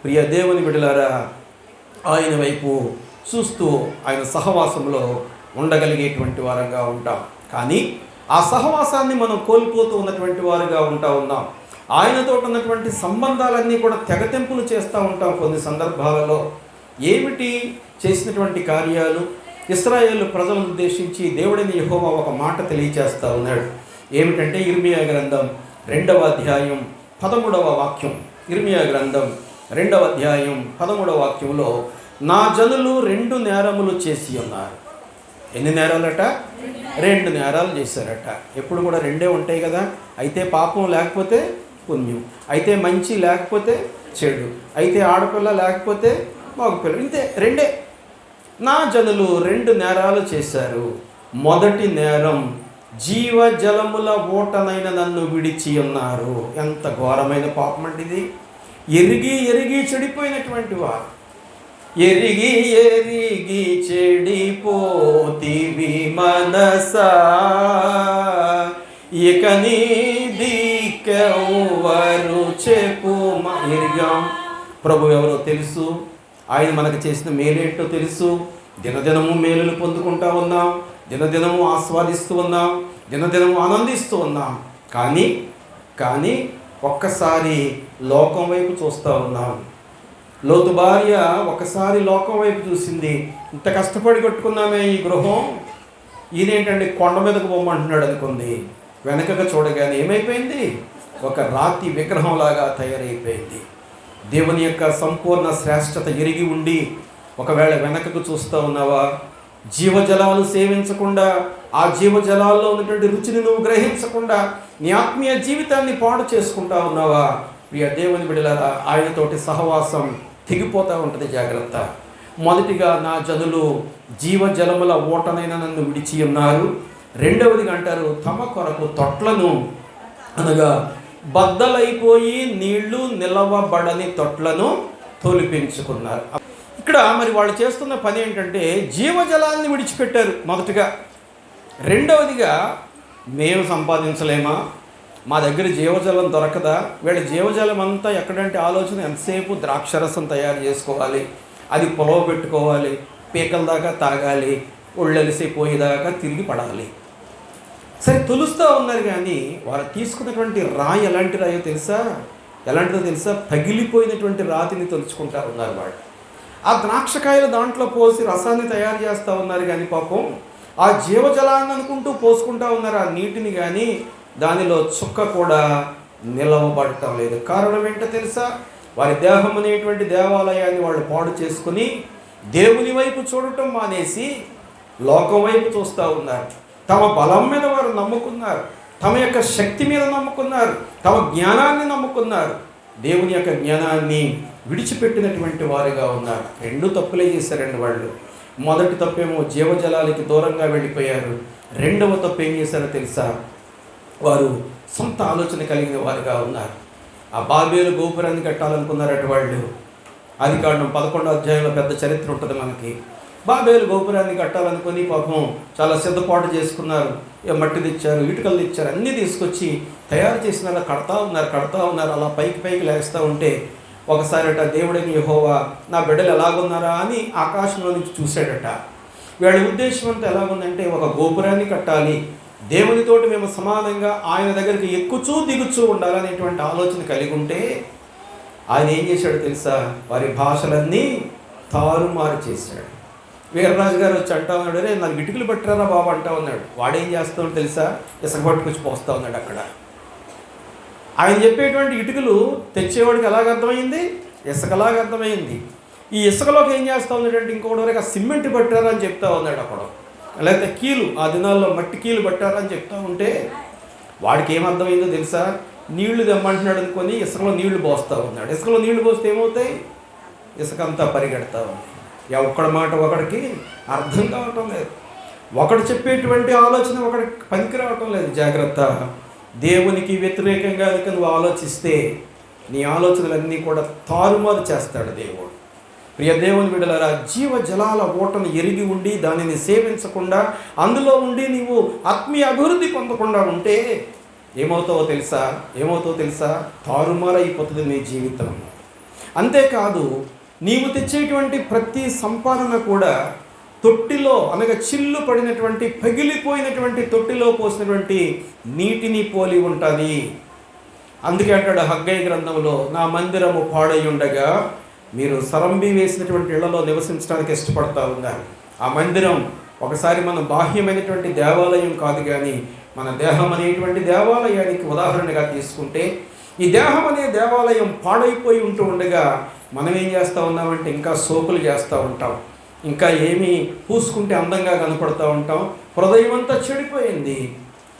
ప్రియ దేవుని బిడ్డలారా, ఆయన వైపు చూస్తూ ఆయన సహవాసంలో ఉండగలిగేటువంటి వారంగా ఉంటాం. కానీ ఆ సహవాసాన్ని మనం కోల్పోతూ ఉన్నటువంటి వారుగా ఉన్నాం. ఆయనతో ఉన్నటువంటి సంబంధాలన్నీ కూడా తెగతెంపులు చేస్తూ ఉంటాం కొన్ని సందర్భాలలో. ఏమిటి చేసినటువంటి కార్యాలు? ఇశ్రాయేలు ప్రజలను ఉద్దేశించి దేవుడైన యెహోవా ఒక మాట తెలియచేస్తూ ఉన్నాడు. ఏమిటంటే ఇర్మియా గ్రంథం 2వ అధ్యాయం 13వ వాక్యం. ఇర్మియా గ్రంథం 2వ అధ్యాయం 13వ వాక్యంలో, నా జనులు 2 నేరములు చేసి ఉన్నారు. ఎన్ని నేరాలట? 2 నేరాలు చేశారట. ఎప్పుడు కూడా 2 ఉంటాయి కదా. అయితే పాపం లేకపోతే పుణ్యం, అయితే మంచి లేకపోతే చెడు, అయితే ఆడపిల్ల లేకపోతే మగపిల్ల, ఇంతే 2. నా జనులు 2 నేరాలు చేశారు. మొదటి నేరం, జీవజలముల ఊటనైన నన్ను విడిచి ఉన్నారు. ఎంత ఘోరమైన పాపం అండి ఇది. ఎరిగి చెడిపోయినటువంటి వారు. ఎరిగి చెడిపోతివి మనసా, ఇక నీ దిక్కెవ్వరు చెప్పుమా. ఎరిగాం, ప్రభు ఎవరో తెలుసు, ఆయన మనకు చేసిన మేలేంటో తెలుసు. దినదినము మేలులు పొందుకుంటూ ఉన్నాం, దినదినము ఆస్వాదిస్తూ ఉన్నాం, దినదినము ఆనందిస్తూ ఉన్నాం. కానీ ఒక్కసారి లోకం వైపు చూస్తూ ఉన్నాం. లోతు భార్య ఒకసారి లోకం వైపు చూసింది. ఇంత కష్టపడి కట్టుకున్నామే ఈ గృహం, ఈయనేంటంటే కొండ మీదకు పోమంటున్నాడు అనుకుంది. వెనకగా చూడగానే ఏమైపోయింది? ఒక రాతి విగ్రహంలాగా తయారైపోయింది. దేవుని యొక్క సంపూర్ణ శ్రేష్టత ఎరిగి ఉండి ఒకవేళ వెనకకు చూస్తూ ఉన్నావా? జీవజలాలు సేవించకుండా, ఆ జీవజలాల్లో ఉన్నటువంటి రుచిని నువ్వు గ్రహించకుండా నీ ఆత్మీయ జీవితాన్ని పాడు చేసుకుంటా ఉన్నావా? ప్రియ దేవుని బిడ్డలారా, ఆయనతోటి సహవాసం తెగిపోతూ ఉంటుంది. జాగ్రత్త. మొదటిగా, నా జనులు జీవజలముల ఓటనైన నన్ను విడిచి ఉన్నారు. రెండవదిగా అంటారు, తమ కొరకు తొట్లను, అనగా బద్దలైపోయి నీళ్లు నిలవబడని తొట్లను తొలిపించుకున్నారు. ఇక్కడ మరి వాళ్ళు చేస్తున్న పని ఏంటంటే జీవజలాన్ని విడిచిపెట్టారు మొదటిగా. రెండవదిగా, మేము సంపాదించలేమా, మా దగ్గర జీవజలం దొరకదా? వీళ్ళ జీవజలం అంతా ఎక్కడంటే ఆలోచన, ఎంతసేపు ద్రాక్షరసం తయారు చేసుకోవాలి, అది పొలవ పెట్టుకోవాలి, పీకల దాకా తాగాలి, ఒళ్ళలిసిపోయేదాకా తిరిగి పడాలి. సరే, తొలుస్తూ ఉన్నారు. కానీ వారు తీసుకున్నటువంటి రాయి ఎలాంటి రాయో తెలుసా? ఎలాంటిదో తెలుసా? పగిలిపోయినటువంటి రాతిని తొలుచుకుంటా ఉన్నారు వాళ్ళు. ఆ ద్రాక్షకాయలు దాంట్లో పోసి రసాన్ని తయారు చేస్తూ ఉన్నారు. కానీ పాపం ఆ జీవజలాన్ని అనుకుంటూ పోసుకుంటా ఉన్నారు ఆ నీటిని. కానీ దానిలో చుక్క కూడా నిలవబడటం లేదు. కారణం ఏంటో తెలుసా? వారి దేహం అనేటువంటి దేవాలయాన్ని వాళ్ళు పాడు చేసుకుని దేవుని వైపు చూడటం మానేసి లోకం వైపు చూస్తూ ఉన్నారు. తమ బలం మీద వారు నమ్ముకున్నారు, తమ యొక్క శక్తి మీద నమ్ముకున్నారు, తమ జ్ఞానాన్ని నమ్ముకున్నారు. దేవుని యొక్క జ్ఞానాన్ని విడిచిపెట్టినటువంటి వారుగా ఉన్నారు. 2 తప్పులే చేశారండి వాళ్ళు. మొదటి తప్పేమో జీవజలాలకి దూరంగా వెళ్ళిపోయారు. రెండవ తప్పు ఏం చేశారో తెలుసా? వారు సొంత ఆలోచన కలిగిన వారుగా ఉన్నారు. ఆ బాబేలు గోపురాన్ని కట్టాలనుకున్నారట వాళ్ళు. ఆదికాండం 11వ అధ్యాయంలో పెద్ద చరిత్ర ఉంటుంది మనకి. బాబేలు గోపురాన్ని కట్టాలనుకొని పాపం చాలా సిద్ధపాటు చేసుకున్నారు. మట్టి తెచ్చారు, ఇటుకలు తెచ్చారు, అన్నీ తీసుకొచ్చి తయారు చేసినారు. కడతా ఉన్నారు. అలా పైకి లేస్తూ ఉంటే ఒకసారట దేవుడైన యెహోవా నా బిడ్డలు ఎలాగున్నారా అని ఆకాశంలో నుంచి చూశాడట. వీళ్ళ ఉద్దేశం అంతా ఎలాగుందంటే, ఒక గోపురాన్ని కట్టాలి, దేవునితోటి మేము సమానంగా ఆయన దగ్గరికి ఎక్కుచూ దిగుచూ ఉండాలనేటువంటి ఆలోచన కలిగి ఉంటే ఆయన ఏం చేశాడు తెలుసా? వారి భాషలన్నీ తారుమారు చేశాడు. వీర్రాజు గారు వచ్చి అంటా ఉన్నాడు, రే నాకు ఇటుకలు పట్టారా బాబు అంటా ఉన్నాడు. వాడేం చేస్తాడో తెలుసా? ఇసుక పట్టుకొచ్చి పోస్తూ ఉన్నాడు అక్కడ. ఆయన చెప్పేటువంటి ఇటుకలు తెచ్చేవాడికి ఎలాగ అర్థమైంది? ఇసుకలాగా అర్థమైంది. ఈ ఇసుకలోకి ఏం చేస్తూ ఉన్నాడంటే ఇంకొకటి వరకు ఆ సిమెంట్ పట్టారా అని చెప్తా ఉన్నాడు అక్కడ. లేకపోతే కీలు, ఆ దినాల్లో మట్టి కీలు పట్టారా అని చెప్తా ఉంటే వాడికి ఏమర్థమైందో తెలుసా? నీళ్లు తెమ్మంటున్నాడు అనుకొని ఇసుకలో నీళ్లు పోస్తూ ఉన్నాడు. ఇసుకలో నీళ్లు పోస్తే ఏమవుతాయి? ఇసుక అంతా పరిగెడతా ఉంది. ఒక్కడి మాట ఒకడికి అర్థం కావటం లేదు. ఒకడు చెప్పేటువంటి ఆలోచన ఒకడికి పనికి రావటం లేదు. జాగ్రత్త. దేవునికి వ్యతిరేకంగా నువ్వు ఆలోచిస్తే నీ ఆలోచనలన్నీ కూడా తారుమారు చేస్తాడు దేవుడు. ప్రియ దేవుని బిడ్డలారా, జీవ జలాల ఓటను ఎరిగి ఉండి దానిని సేవించకుండా అందులో ఉండి నీవు ఆత్మీయ అభివృద్ధి పొందకుండా ఉంటే ఏమవుతావో తెలుసా? తారుమారైపోతుంది నీ జీవితం. అంతేకాదు, నీవు తెచ్చేటువంటి ప్రతి సంపాదన కూడా తొట్టిలో అనగా చిల్లు పడినటువంటి పగిలిపోయినటువంటి తొట్టిలో పోసినటువంటి నీటిని పోలి ఉంటుంది. అందుకే అంటాడు హగ్గయి గ్రంథంలో, నా మందిరము పాడై ఉండగా మీరు సరంబి వేసినటువంటి ఇళ్లలో నివసించడానికి ఇష్టపడతా ఉన్నారు. ఆ మందిరం ఒకసారి మన బాహ్యమైనటువంటి దేవాలయం కాదు, కానీ మన దేహం అనేటువంటి దేవాలయానికి ఉదాహరణగా తీసుకుంటే, ఈ దేహం అనే దేవాలయం పాడైపోయి ఉంటూ ఉండగా మనం ఏం చేస్తూ ఉన్నామంటే ఇంకా సోకులు చేస్తూ ఉంటాం, ఇంకా ఏమి పూసుకుంటే అందంగా కనపడుతూ ఉంటాం. హృదయం అంతా చెడిపోయింది,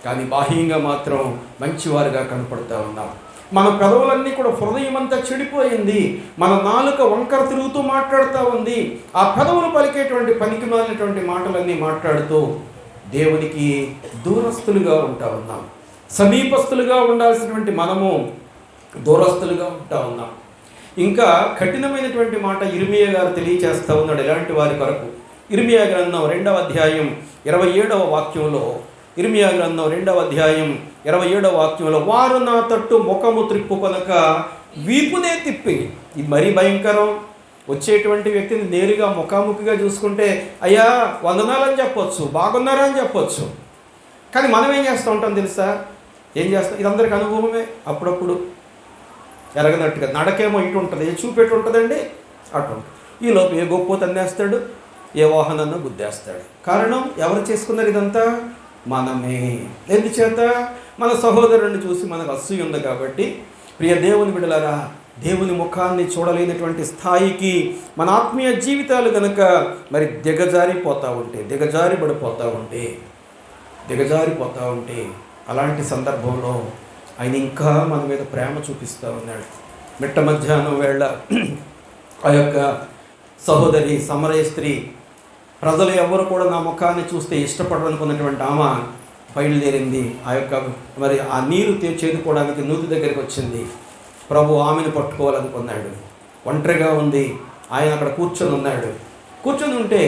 కానీ బాహ్యంగా మాత్రం మంచివారుగా కనపడుతూ ఉన్నాం. మన పెదవులన్నీ కూడా హృదయం అంతా చెడిపోయింది, మన నాలుక వంకర తిరుగుతూ మాట్లాడుతూ ఉంది. ఆ పెదవులు పలికేటువంటి పనికి మాలినటువంటి మాటలన్నీ మాట్లాడుతూ దేవునికి దూరస్తులుగా ఉంటా ఉన్నాం. సమీపస్తులుగా ఉండాల్సినటువంటి మనము దూరస్తులుగా ఉంటా ఉన్నాం. ఇంకా కఠినమైనటువంటి మాట ఇర్మియా గారు తెలియచేస్తూ ఉన్నాడు ఇలాంటి వారి కొరకు. ఇర్మియా గ్రంథం 2వ అధ్యాయం 27వ వాక్యంలో, ఇర్మియా గ్రంథం 2వ అధ్యాయం 27వ వాక్యంలో, వారు నా తట్టు ముఖము త్రిప్పుకొనక వీపునే తిప్పి. ఇది మరీ భయంకరం. వచ్చేటువంటి వ్యక్తిని నేరుగా ముఖాముఖిగా చూసుకుంటే అయ్యా వందనాలని చెప్పొచ్చు, బాగున్నారా అని చెప్పొచ్చు. కానీ మనం ఏం చేస్తూ ఉంటాం తెలుసా? ఇది అందరికి అనుభవమే. అప్పుడప్పుడు ఎరగనట్టుగా నడకేమో ఇటు ఉంటుంది, చూపెట్టు ఉంటుందండి, అటు ఉంటుంది. ఈలోపు ఏ గొప్ప తన్నేస్తాడు, ఏ వాహనాన్ని గుద్దేస్తాడు. కారణం ఎవరు చేసుకున్నారు ఇదంతా? మనమే. ఎందుచేత? మన సహోదరుడిని చూసి మనకు అసూయ ఉంది కాబట్టి. ప్రియ దేవుని బిడ్డలారా, దేవుని ముఖాన్ని చూడలేనటువంటి స్థాయికి మన ఆత్మీయ జీవితాలు కనుక మరి దిగజారిపోతూ ఉంటే అలాంటి సందర్భంలో ఆయన ఇంకా మన మీద ప్రేమ చూపిస్తూ ఉన్నాడు. మిట్ట మధ్యాహ్నం వేళ ఆ యొక్క సహోదరి సమరయ స్త్రీ, ప్రజలు ఎవరు కూడా నా ముఖాన్ని చూస్తే ఇష్టపడరనుకున్నటువంటి ఆమె బయలుదేరింది. మరి ఆ నీరు చేదుకోవడానికి నూతి దగ్గరికి వచ్చింది. ప్రభు ఆమెను పట్టుకోవాలనుకున్నాడు. ఒంటరిగా ఉంది, ఆయన అక్కడ కూర్చొని ఉంటే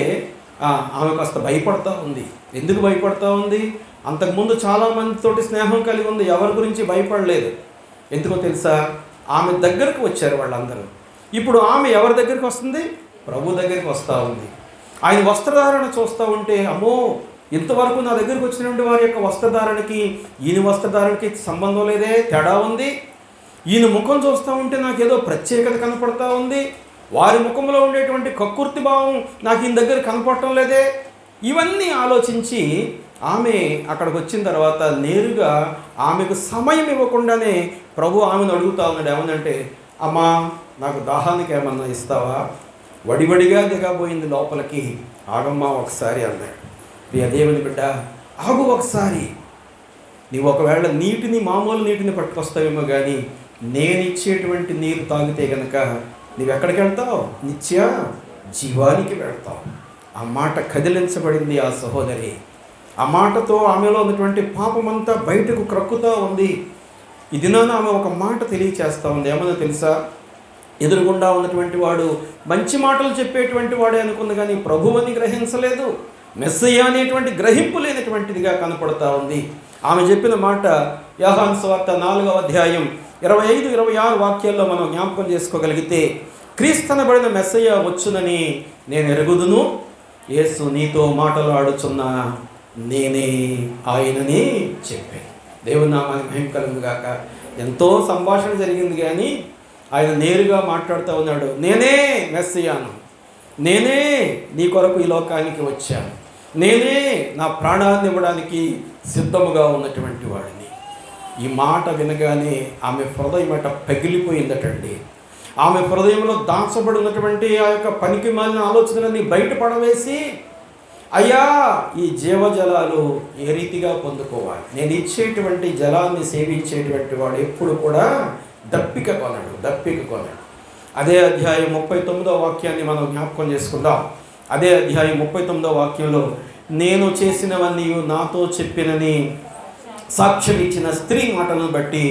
ఆమె కాస్త భయపడతా ఉంది. ఎందుకు భయపడతా ఉంది? అంతకుముందు చాలామందితోటి స్నేహం కలిగి ఉంది, ఎవరి గురించి భయపడలేదు. ఎందుకో తెలుసా? ఆమె దగ్గరకు వచ్చారు వాళ్ళందరూ. ఇప్పుడు ఆమె ఎవరి దగ్గరికి వస్తుంది? ప్రభు దగ్గరికి వస్తూ ఉంది. ఆయన వస్త్రధారణ చూస్తూ ఉంటే, అమ్మో, ఇంతవరకు నా దగ్గరికి వచ్చినటువంటి వారి యొక్క వస్త్రధారణకి ఈయన వస్త్రధారణకి సంబంధం లేదే, తేడా ఉంది. ఈయన ముఖం చూస్తూ ఉంటే నాకేదో ప్రత్యేకత కనపడతా ఉంది, వారి ముఖంలో ఉండేటువంటి కక్కుర్తి భావం నాకు ఈయన దగ్గర కనపడటం లేదే. ఇవన్నీ ఆలోచించి ఆమె అక్కడికి వచ్చిన తర్వాత నేరుగా ఆమెకు సమయం ఇవ్వకుండానే ప్రభు ఆమెను అడుగుతా ఉన్నాడు. ఏమనంటే, అమ్మా, నాకు దాహానికి ఏమన్నా ఇస్తావా? వడివడిగా దిగబోయింది లోపలికి. ఆగమ్మా ఒకసారి అన్నాడు. ప్రియ దేవుని బిడ్డ, ఆగు ఒకసారి. నీవు ఒకవేళ మామూలు నీటిని పట్టుకొస్తావేమో, కానీ నేను ఇచ్చేటువంటి నీరు తాగితే కనుక నీవు ఎక్కడికి వెళ్తావు? నిత్య జీవానికి వెళ్తావు. ఆ మాట కదిలించబడింది ఆ సహోదరి. ఆ మాటతో ఆమెలో ఉన్నటువంటి పాపమంతా బయటకు క్రక్కుతూ ఉంది. ఈ దినాన ఆమె ఒక మాట తెలియచేస్తూ ఉంది. ఏమన్నా తెలుసా? ఎదురుగుండా ఉన్నటువంటి వాడు మంచి మాటలు చెప్పేటువంటి వాడే అనుకుంది, కానీ ప్రభువుని గ్రహించలేదు. మెస్సయ్య అనేటువంటి గ్రహింపు లేనటువంటిదిగా కనపడతా ఉంది. ఆమె చెప్పిన మాట యోహాను సువార్త 4వ అధ్యాయం 25-26 వాక్యాల్లో మనం జ్ఞాపకం చేసుకోగలిగితే, క్రీస్తనబడిన మెస్సయ్య వచ్చునని నేను ఎరుగుదును, యేసు నీతో మాటలు ఆడుచున్న నేనే ఆయనని చెప్పాను. దేవుని నామానికి మహిమ కలుగును గాక. ఎంతో సంభాషణ జరిగింది, కానీ ఆయన నేరుగా మాట్లాడుతూ ఉన్నాడు. నేనే మెస్సయ్యాను, నేనే నీ కొరకు ఈ లోకానికి వచ్చాను, నేనే నా ప్రాణాన్ని ఇవ్వడానికి సిద్ధముగా ఉన్నటువంటి వాడిని. ఈ మాట వినగానే ఆమె హృదయం పగిలిపోయిందటండి. ఆమె హృదయంలో దాచబడి ఉన్నటువంటి ఆ యొక్క పనికి మాలిన ఆలోచనలన్నీ బయటపడవేసి, అయ్యా, ఈ జీవజలాలు ఏ రీతిగా పొందుకోవాలి? నేను ఇచ్చేటువంటి జలాన్ని సేవించేటువంటి వాడు ఎప్పుడు కూడా దప్పిక కొనడు. అదే అధ్యాయం 39వ వాక్యాన్ని మనం జ్ఞాపకం చేసుకుందాం. అదే అధ్యాయం 39వ వాక్యంలో, నేను చేసినవన్నీ నాతో చెప్పినని సాక్ష్యం ఇచ్చిన స్త్రీ మాటను బట్టి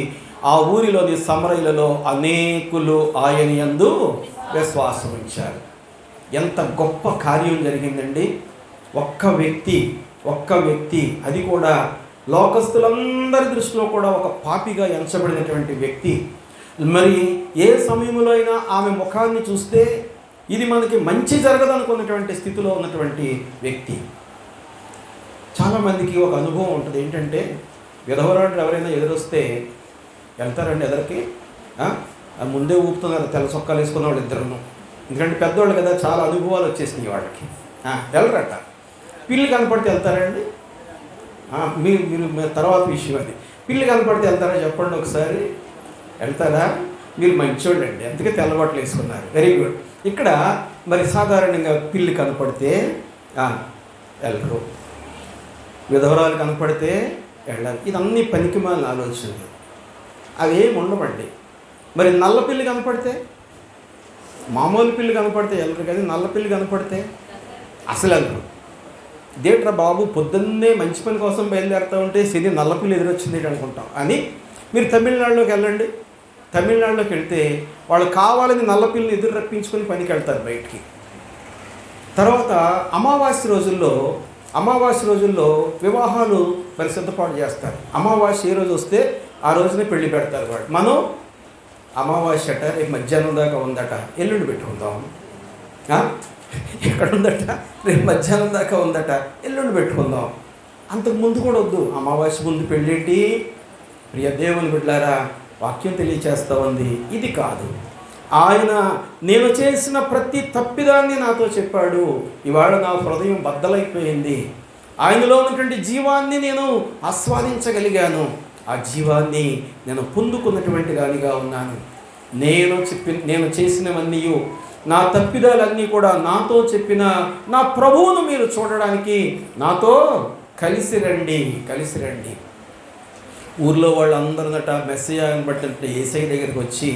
ఆ ఊరిలోని సమరయులలో అనేకులు ఆయన యందు విశ్వాసం ఉంచారు. ఎంత గొప్ప కార్యం జరిగిందండి. ఒక్క వ్యక్తి, అది కూడా లోకస్తులందరి దృష్టిలో కూడా ఒక పాపిగా ఎంచబడినటువంటి వ్యక్తి. మరి ఏ సమయంలో అయినా ఆమె ముఖాన్ని చూస్తే ఇది మనకి మంచి జరగదనుకున్నటువంటి స్థితిలో ఉన్నటువంటి వ్యక్తి. చాలామందికి ఒక అనుభవం ఉంటుంది. ఏంటంటే విధవరాడు ఎవరైనా ఎదురొస్తే వెళ్తారండి ఎదరికి, ముందే ఊపుతున్నారు తెల్ల చొక్కాలు వేసుకున్న వాళ్ళు ఇద్దరును. ఎందుకంటే పెద్దవాళ్ళు కదా, చాలా అనుభవాలు వచ్చేసినాయి వాళ్ళకి. వెళ్ళరట. పిల్లి కనపడితే వెళ్తారండి. మీరు తర్వాత విషయం అది. పిల్లి కనపడితే వెళ్తారా చెప్పండి ఒకసారి. వెళ్తారా? మీరు మంచోళ్ళు అండి, అందుకే తెల్లబట్టలు వేసుకున్నారు. Very good. ఇక్కడ మరి సాధారణంగా పిల్లి కనపడితే వెళ్ళరు, విధవరాలు కనపడితే వెళ్ళాలి. ఇదన్నీ పనికిమాలిన ఆలోచనలు, అవేం ఉండవండి. మరి నల్ల పిల్లి కనపడితే, మామూలు పిల్లి కనపడితే వెళ్ళరు, కానీ నల్ల పిల్లి కనపడితే అసలు వెళ్ళరు. ఇదేట్రా బాబు, పొద్దున్నే మంచి పని కోసం బయలుదేరుతూ ఉంటే శని నల్లపిల్లి ఎదురొచ్చింది అనుకుంటాం అని. మీరు తమిళనాడులోకి వెళ్ళండి. తమిళనాడులోకి వెళ్తే వాళ్ళు కావాలని నల్లపిల్లిని ఎదురు రప్పించుకొని పనికి వెళ్తారు బయటికి. తర్వాత అమావాస్య రోజుల్లో వివాహాలు మరి సిద్ధపాటు చేస్తారు. అమావాస్య ఏ రోజు వస్తే ఆ రోజునే పెళ్లి పెడతారు వాళ్ళు. మనం అమావాస్య అట, రేపు మధ్యాహ్నం దాకా ఉందట, ఎల్లుండి పెట్టుకుందాం. ఎక్కడ ఉందట, రేపు మధ్యాహ్నం దాకా ఉందట, ఎల్లుండి పెట్టుకుందాం. అంతకు ముందు కూడా వద్దు. అమావాస్య ముందు పెళ్ళేంటి? ప్రియ దేవుని బిడ్డలారా, వాక్యం తెలియచేస్తూ ఉంది, ఇది కాదు. ఆయన నేను చేసిన ప్రతి తప్పిదాన్ని నాతో చెప్పాడు. ఇవాళ నా హృదయం బద్దలైపోయింది. ఆయనలో ఉన్నటువంటి జీవాన్ని నేను ఆస్వాదించగలిగాను. ఆ జీవాన్ని నేను పొందుకున్నటువంటి దానిగా ఉన్నాను. నేను చేసినవన్నీ, నా తప్పిదాలన్నీ కూడా నాతో చెప్పిన నా ప్రభువును మీరు చూడడానికి నాతో కలిసి రండి. ఊర్లో వాళ్ళందరూనట మెస్సయ్యను బట్టి యేసయ్య దగ్గరికి వచ్చి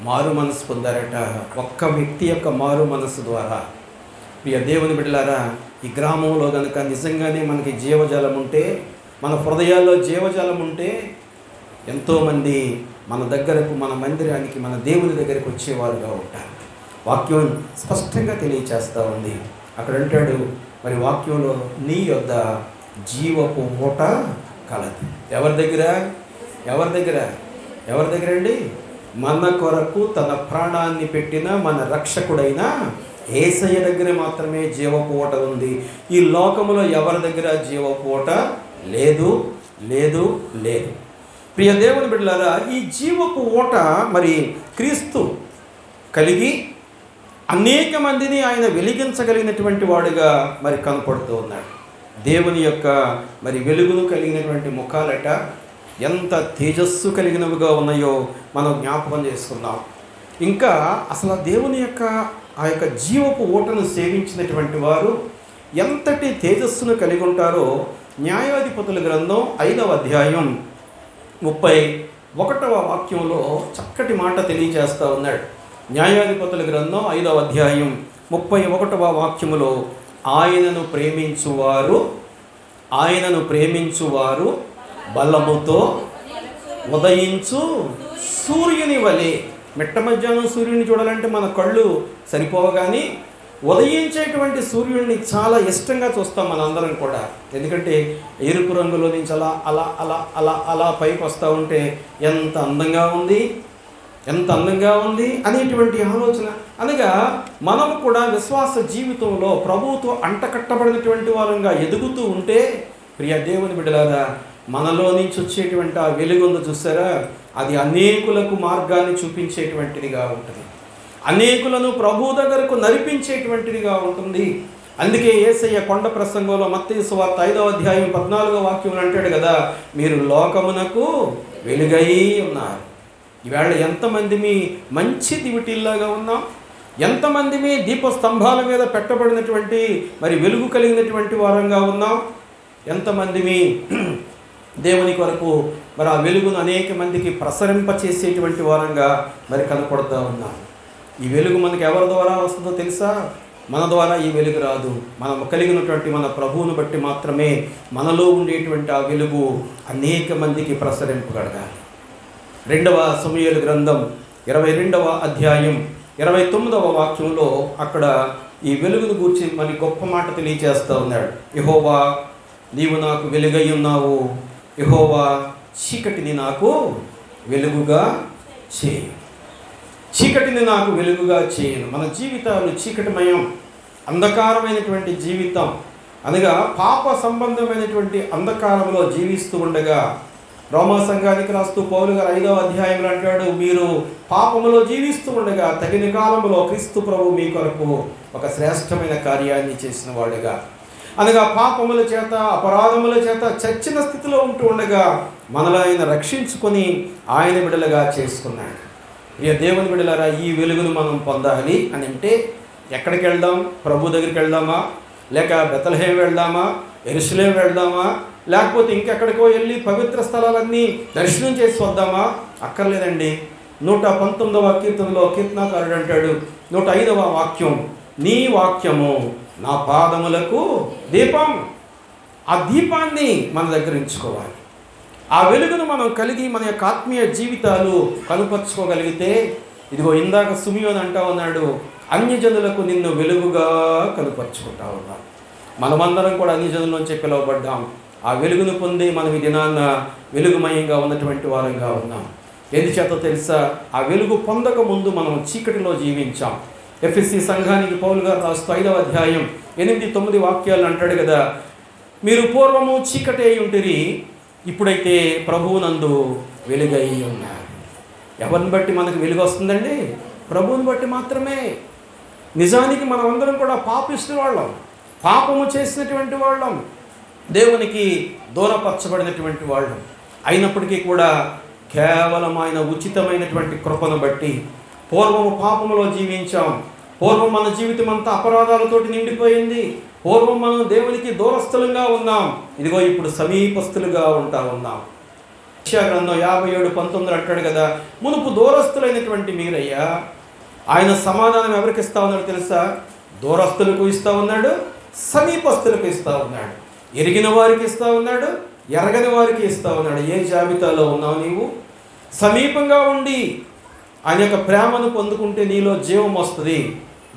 మారు మనసు పొందారట. ఒక్క వ్యక్తి యొక్క మారు మనసు ద్వారా. ప్రియ దేవుని బిడ్డలారా, ఈ గ్రామంలో కనుక నిజంగానే మనకి జీవజలం ఉంటే, మన హృదయాల్లో జీవజలం ఉంటే, ఎంతోమంది మన దగ్గరకు, మన మందిరానికి, మన దేవుని దగ్గరికి వచ్చేవారుగా ఉంటారు. వాక్యం స్పష్టంగా తెలియచేస్తూ ఉంది. అక్కడ అంటాడు, మరి వాక్యంలో నీ యొద్ద జీవపు ఊట కలదు. ఎవరి దగ్గర అండి? మన కొరకు తన ప్రాణాన్ని పెట్టిన మన రక్షకుడైన యేసయ్య దగ్గర మాత్రమే జీవపు ఊట ఉంది. ఈ లోకములో ఎవరి దగ్గర జీవపు ఊట లేదు. ప్రియ దేవుని బిడ్డలారా, ఈ జీవపు ఊట మరి క్రీస్తు కలిగి అనేక మందిని ఆయన వెలిగించగలిగినటువంటి వాడుగా మరి కనపడుతూ ఉన్నాడు. దేవుని యొక్క మరి వెలుగును కలిగినటువంటి ముఖాలట ఎంత తేజస్సు కలిగినవిగా ఉన్నాయో మనం జ్ఞాపకం చేసుకుందాం. ఇంకా అసలు దేవుని యొక్క ఆ యొక్క జీవపు ఊటను సేవించినటువంటి వారు ఎంతటి తేజస్సును కలిగి ఉంటారో న్యాయాధిపతుల గ్రంథం 5వ అధ్యాయం 31వ వాక్యంలో చక్కటి మాట తెలియజేస్తూ ఉన్నాడు. న్యాయాధిపతుల గ్రంథం 5వ అధ్యాయం 31వ వాక్యములో ఆయనను ప్రేమించువారు బలముతో ఉదయించు సూర్యుని వలె. మిట్ట మధ్యాహ్నం సూర్యుని చూడాలంటే మన కళ్ళు సరిపోవగాని ఉదయించేటువంటి సూర్యుడిని చాలా ఇష్టంగా చూస్తాం మనందరం కూడా. ఎందుకంటే ఎరుపు రంగులో నుంచి అలా అలా అలా అలా అలా పైకి వస్తూ ఉంటే ఎంత అందంగా ఉంది అనేటువంటి ఆలోచన. అనగా మనము కూడా విశ్వాస జీవితంలో ప్రభువుతో అంటకట్టబడినటువంటి వారంగా ఎదుగుతూ ఉంటే, ప్రియ దేవుని బిడ్డలారా, మనలో నుంచి వచ్చేటువంటి ఆ వెలుగుందు చూసారా, అది అనేకులకు మార్గాన్ని చూపించేటువంటిదిగా ఉంటుంది, అనేకులను ప్రభు దగ్గరకు నడిపించేటువంటిదిగా ఉంటుంది. అందుకే యేసయ్య కొండ ప్రసంగంలో మత్తయి సువార్త 5వ అధ్యాయం 14వ వాక్యంలో అంటాడు కదా, మీరు లోకమునకు వెలుగై ఉన్నారు. ఈవేళ ఎంతమంది మీ మంచి దివిటీల్లాగా ఉన్నాం, ఎంతమంది మీ దీపస్తంభాల మీద పెట్టబడినటువంటి మరి వెలుగు కలిగినటువంటి వారంగా ఉన్నాం, ఎంతమంది మీ దేవుని కొరకు మరి ఆ వెలుగును అనేక మందికి ప్రసరింపచేసేటువంటి వారంగా మరి కనపడుతూ ఉన్నాం. ఈ వెలుగు మనకి ఎవరి ద్వారా వస్తుందో తెలుసా? మన ద్వారా ఈ వెలుగు రాదు. మనం కలిగినటువంటి మన ప్రభువును బట్టి మాత్రమే మనలో ఉండేటువంటి ఆ వెలుగు అనేక మందికి ప్రసరింపగలగాలి. 2వ సమూయేలు గ్రంథం 22వ అధ్యాయం 29వ వాక్యంలో అక్కడ ఈ వెలుగును గూర్చి మరి గొప్ప మాట తెలియజేస్తూ ఉన్నాడు. యెహోవా నీవు నాకు వెలుగై ఉన్నావు, యెహోవా చీకటిని నాకు వెలుగుగా చేయు, చీకటిని నాకు వెలుగుగా చేయను. మన జీవితాలు చీకటిమయం, అంధకారమైనటువంటి జీవితం అనగా పాప సంబంధమైనటువంటి అంధకారంలో జీవిస్తూ ఉండగా రోమా సంఘానికి రాస్తూ పౌలు గారు 5వ అధ్యాయంలో అంటాడు, మీరు పాపములో జీవిస్తూ ఉండగా తగిన కాలంలో క్రీస్తు ప్రభు మీ కొరకు ఒక శ్రేష్టమైన కార్యాన్ని చేసిన వాడుగా, అనగా పాపముల చేత అపరాధముల చేత చచ్చిన స్థితిలో ఉంటూ ఉండగా మనలో ఆయన రక్షించుకొని ఆయన బిడ్డలుగా చేసుకున్నాడు. ప్రియ దేవుని బిడ్డలారా, ఈ వెలుగును మనం పొందాలి అని అంటే ఎక్కడికి వెళ్దాం? ప్రభు దగ్గరికి వెళ్దామా, లేక బెత్లెహేము వెళ్దామా, యెరూషలేము వెళ్దామా, లేకపోతే ఇంకెక్కడికో వెళ్ళి పవిత్ర స్థలాలన్నీ దర్శనం చేసి వద్దామా? అక్కర్లేదండి. 119వ కీర్తనలో కీర్తనాకారుడు అంటాడు, 105వ వాక్యం, నీ వాక్యము నా పాదములకు దీపం. ఆ దీపాన్ని మన దగ్గర ఉంచుకోవాలి. ఆ వెలుగును మనం కలిగి మన యొక్క ఆత్మీయ జీవితాలు కనుపరుచుకోగలిగితే, ఇదిగో ఇందాక సుమియోన్ అంటా ఉన్నాడు, అన్యజనులకు నిన్ను వెలుగుగా కనుపరుచుకుంటా ఉన్నాం. మనమందరం కూడా అన్యజనుల్లోంచి పిలువబడ్డాం. ఆ వెలుగును పొంది మనం ఈ దినాన్న వెలుగుమయంగా ఉన్నటువంటి వారంగా ఉన్నాం. ఎందుచేత తెలుసా? ఆ వెలుగు పొందక ముందు మనం చీకటిలో జీవించాం. ఎఫెసీ సంఘానికి పౌలు గారు రాస్తూ 5వ అధ్యాయం 8-9 వాక్యాలు అంటాడు కదా, మీరు పూర్వము చీకటి అయి ఉంటిరి, ఇప్పుడైతే ప్రభువునందు వెలుగై ఉన్నారు. ఎవరిని బట్టి మనకు వెలుగు వస్తుందండి? ప్రభువుని బట్టి మాత్రమే. నిజానికి మనం అందరం కూడా పాపిష్టి వాళ్ళం, పాపము చేసినటువంటి వాళ్ళం, దేవునికి దూరపరచబడినటువంటి వాళ్ళం. అయినప్పటికీ కూడా కేవలం ఆయన ఉచితమైనటువంటి కృపను బట్టి పూర్వము పాపములో జీవించాం. పూర్వం మన జీవితం అంతా అపరాధాలతోటి నిండిపోయింది. పూర్వం మనం దేవునికి దూరస్థులుగా ఉన్నాం, ఇదిగో ఇప్పుడు సమీపస్థులుగా ఉన్నాం. యెషయా గ్రంథం 57:19 అంటాడు కదా, మునుపు దూరస్థులైనటువంటి మీరయ్యా. ఆయన సమాధానం ఎవరికి ఇస్తా ఉన్నాడు తెలుసా? దూరస్థులకు ఇస్తా ఉన్నాడు, సమీపస్థులకు ఇస్తా ఉన్నాడు, ఎరిగిన వారికి ఇస్తా ఉన్నాడు, ఎరగని వారికి ఇస్తా ఉన్నాడు. ఏ జాబితాలో ఉన్నావు నీవు? సమీపంగా ఉండి ఆయన యొక్క ప్రేమను పొందుకుంటే నీలో జీవం వస్తుంది.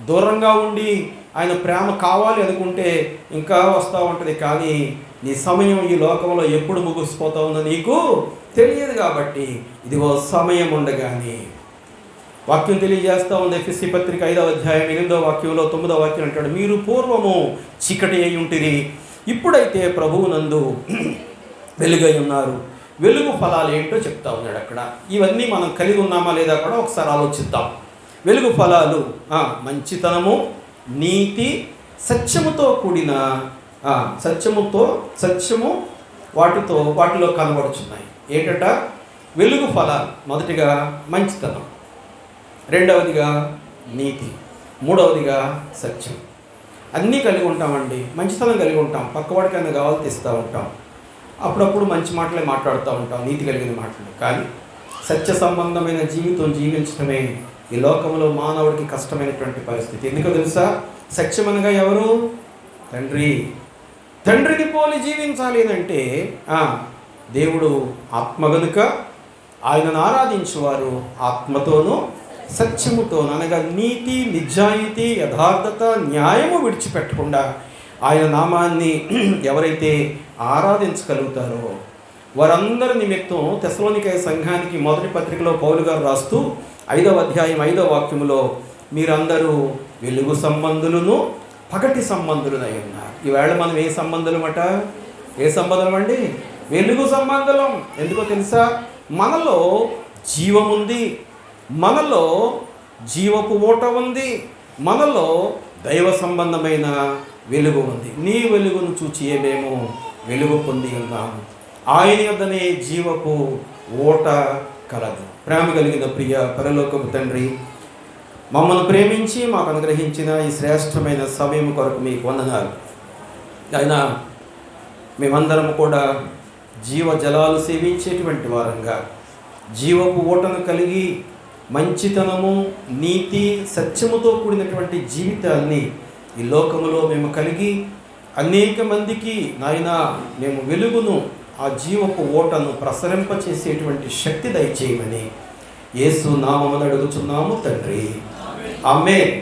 దూరంగా ఉండి ఆయన ప్రేమ కావాలి అనుకుంటే ఇంకా వస్తూ ఉంటుంది. కానీ నీ సమయం ఈ లోకంలో ఎప్పుడు ముగిసిపోతా ఉందో నీకు తెలియదు. కాబట్టి ఇదిగో సమయం ఉండగానే వాక్యం తెలియజేస్తూ ఉంది. ఎఫెసీ పత్రిక 5వ అధ్యాయం 8వ వాక్యంలో 9వ వాక్యం అంటాడు, మీరు పూర్వము చీకటి అయి ఉంటిరి, ఇప్పుడైతే ప్రభువునందు వెలుగై ఉన్నారు. వెలుగు ఫలాలు ఏంటో చెప్తా ఉన్నాడు అక్కడ. ఇవన్నీ మనం కలిగి ఉన్నామా లేదా కూడా ఒకసారి ఆలోచిద్దాం. వెలుగు ఫలాలు మంచితనము, నీతి, సత్యముతో కూడిన సత్యము వాటిలో కనబడుచున్నాయి. ఏంటట? వెలుగు ఫలాలు. మొదటిగా మంచితనం, రెండవదిగా నీతి, మూడవదిగా సత్యం. అన్నీ కలిగి ఉంటామండి. మంచితనం కలిగి ఉంటాం, పక్కవాడికి అన్న కావాలి తెస్తూ ఉంటాం, అప్పుడప్పుడు మంచి మాటలే మాట్లాడుతూ ఉంటాం, నీతి కలిగిన మాటలు. కానీ సత్య సంబంధమైన జీవితం జీవించడమే ఈ లోకంలో మానవుడికి కష్టమైనటువంటి పరిస్థితి. ఎందుకో తెలుసా? సత్యం అనగా ఎవరు? తండ్రిని పోలి జీవించాలి అంటే దేవుడు ఆత్మ గనుక ఆయనను ఆరాధించేవారు ఆత్మతోనూ సత్యముతోనూ, అనగా నీతి, నిజాయితీ, యథార్థత, న్యాయము విడిచిపెట్టకుండా ఆయన నామాన్ని ఎవరైతే ఆరాధించగలుగుతారో వారందరి నిమిత్తం తెస్సలోనికయ సంఘానికి మొదటి పత్రికలో పౌలు గారు రాస్తూ 5వ అధ్యాయం 5వ వాక్యములో, మీరందరూ వెలుగు సంబంధులను పగటి సంబంధులనై ఉన్నారు. ఈవేళ మనం ఏ సంబంధులం అండి? వెలుగు సంబంధులం. ఎందుకో తెలుసా? మనలో జీవం ఉంది, మనలో జీవపు ఓట ఉంది, మనలో దైవ సంబంధమైన వెలుగు ఉంది. నీ వెలుగును చూచి మేము వెలుగు పొంది ఉన్నాము. ఆయన యొద్దనే జీవపు ఓట కలదు. ప్రేమ కలిగిన ప్రియ పరలోకపు తండ్రి, మమ్మల్ని ప్రేమించి మాకు అనుగ్రహించిన ఈ శ్రేష్టమైన సమయం కొరకు మీకు వందనాలు. అయినా మేమందరం కూడా జీవజలాలు సేవించేటువంటి వారంగా, జీవపు ఓటను కలిగి మంచితనము, నీతి, సత్యముతో కూడినటువంటి జీవితాన్ని ఈ లోకములో మేము కలిగి అనేక మందికి నాయనా మేము వెలుగును, ఆ జీవపు ఓటను ప్రసరింపచేసేటువంటి శక్తి దయచేయమని యేసు నామమున అడుగుచున్నాము తండ్రి. ఆమేన్.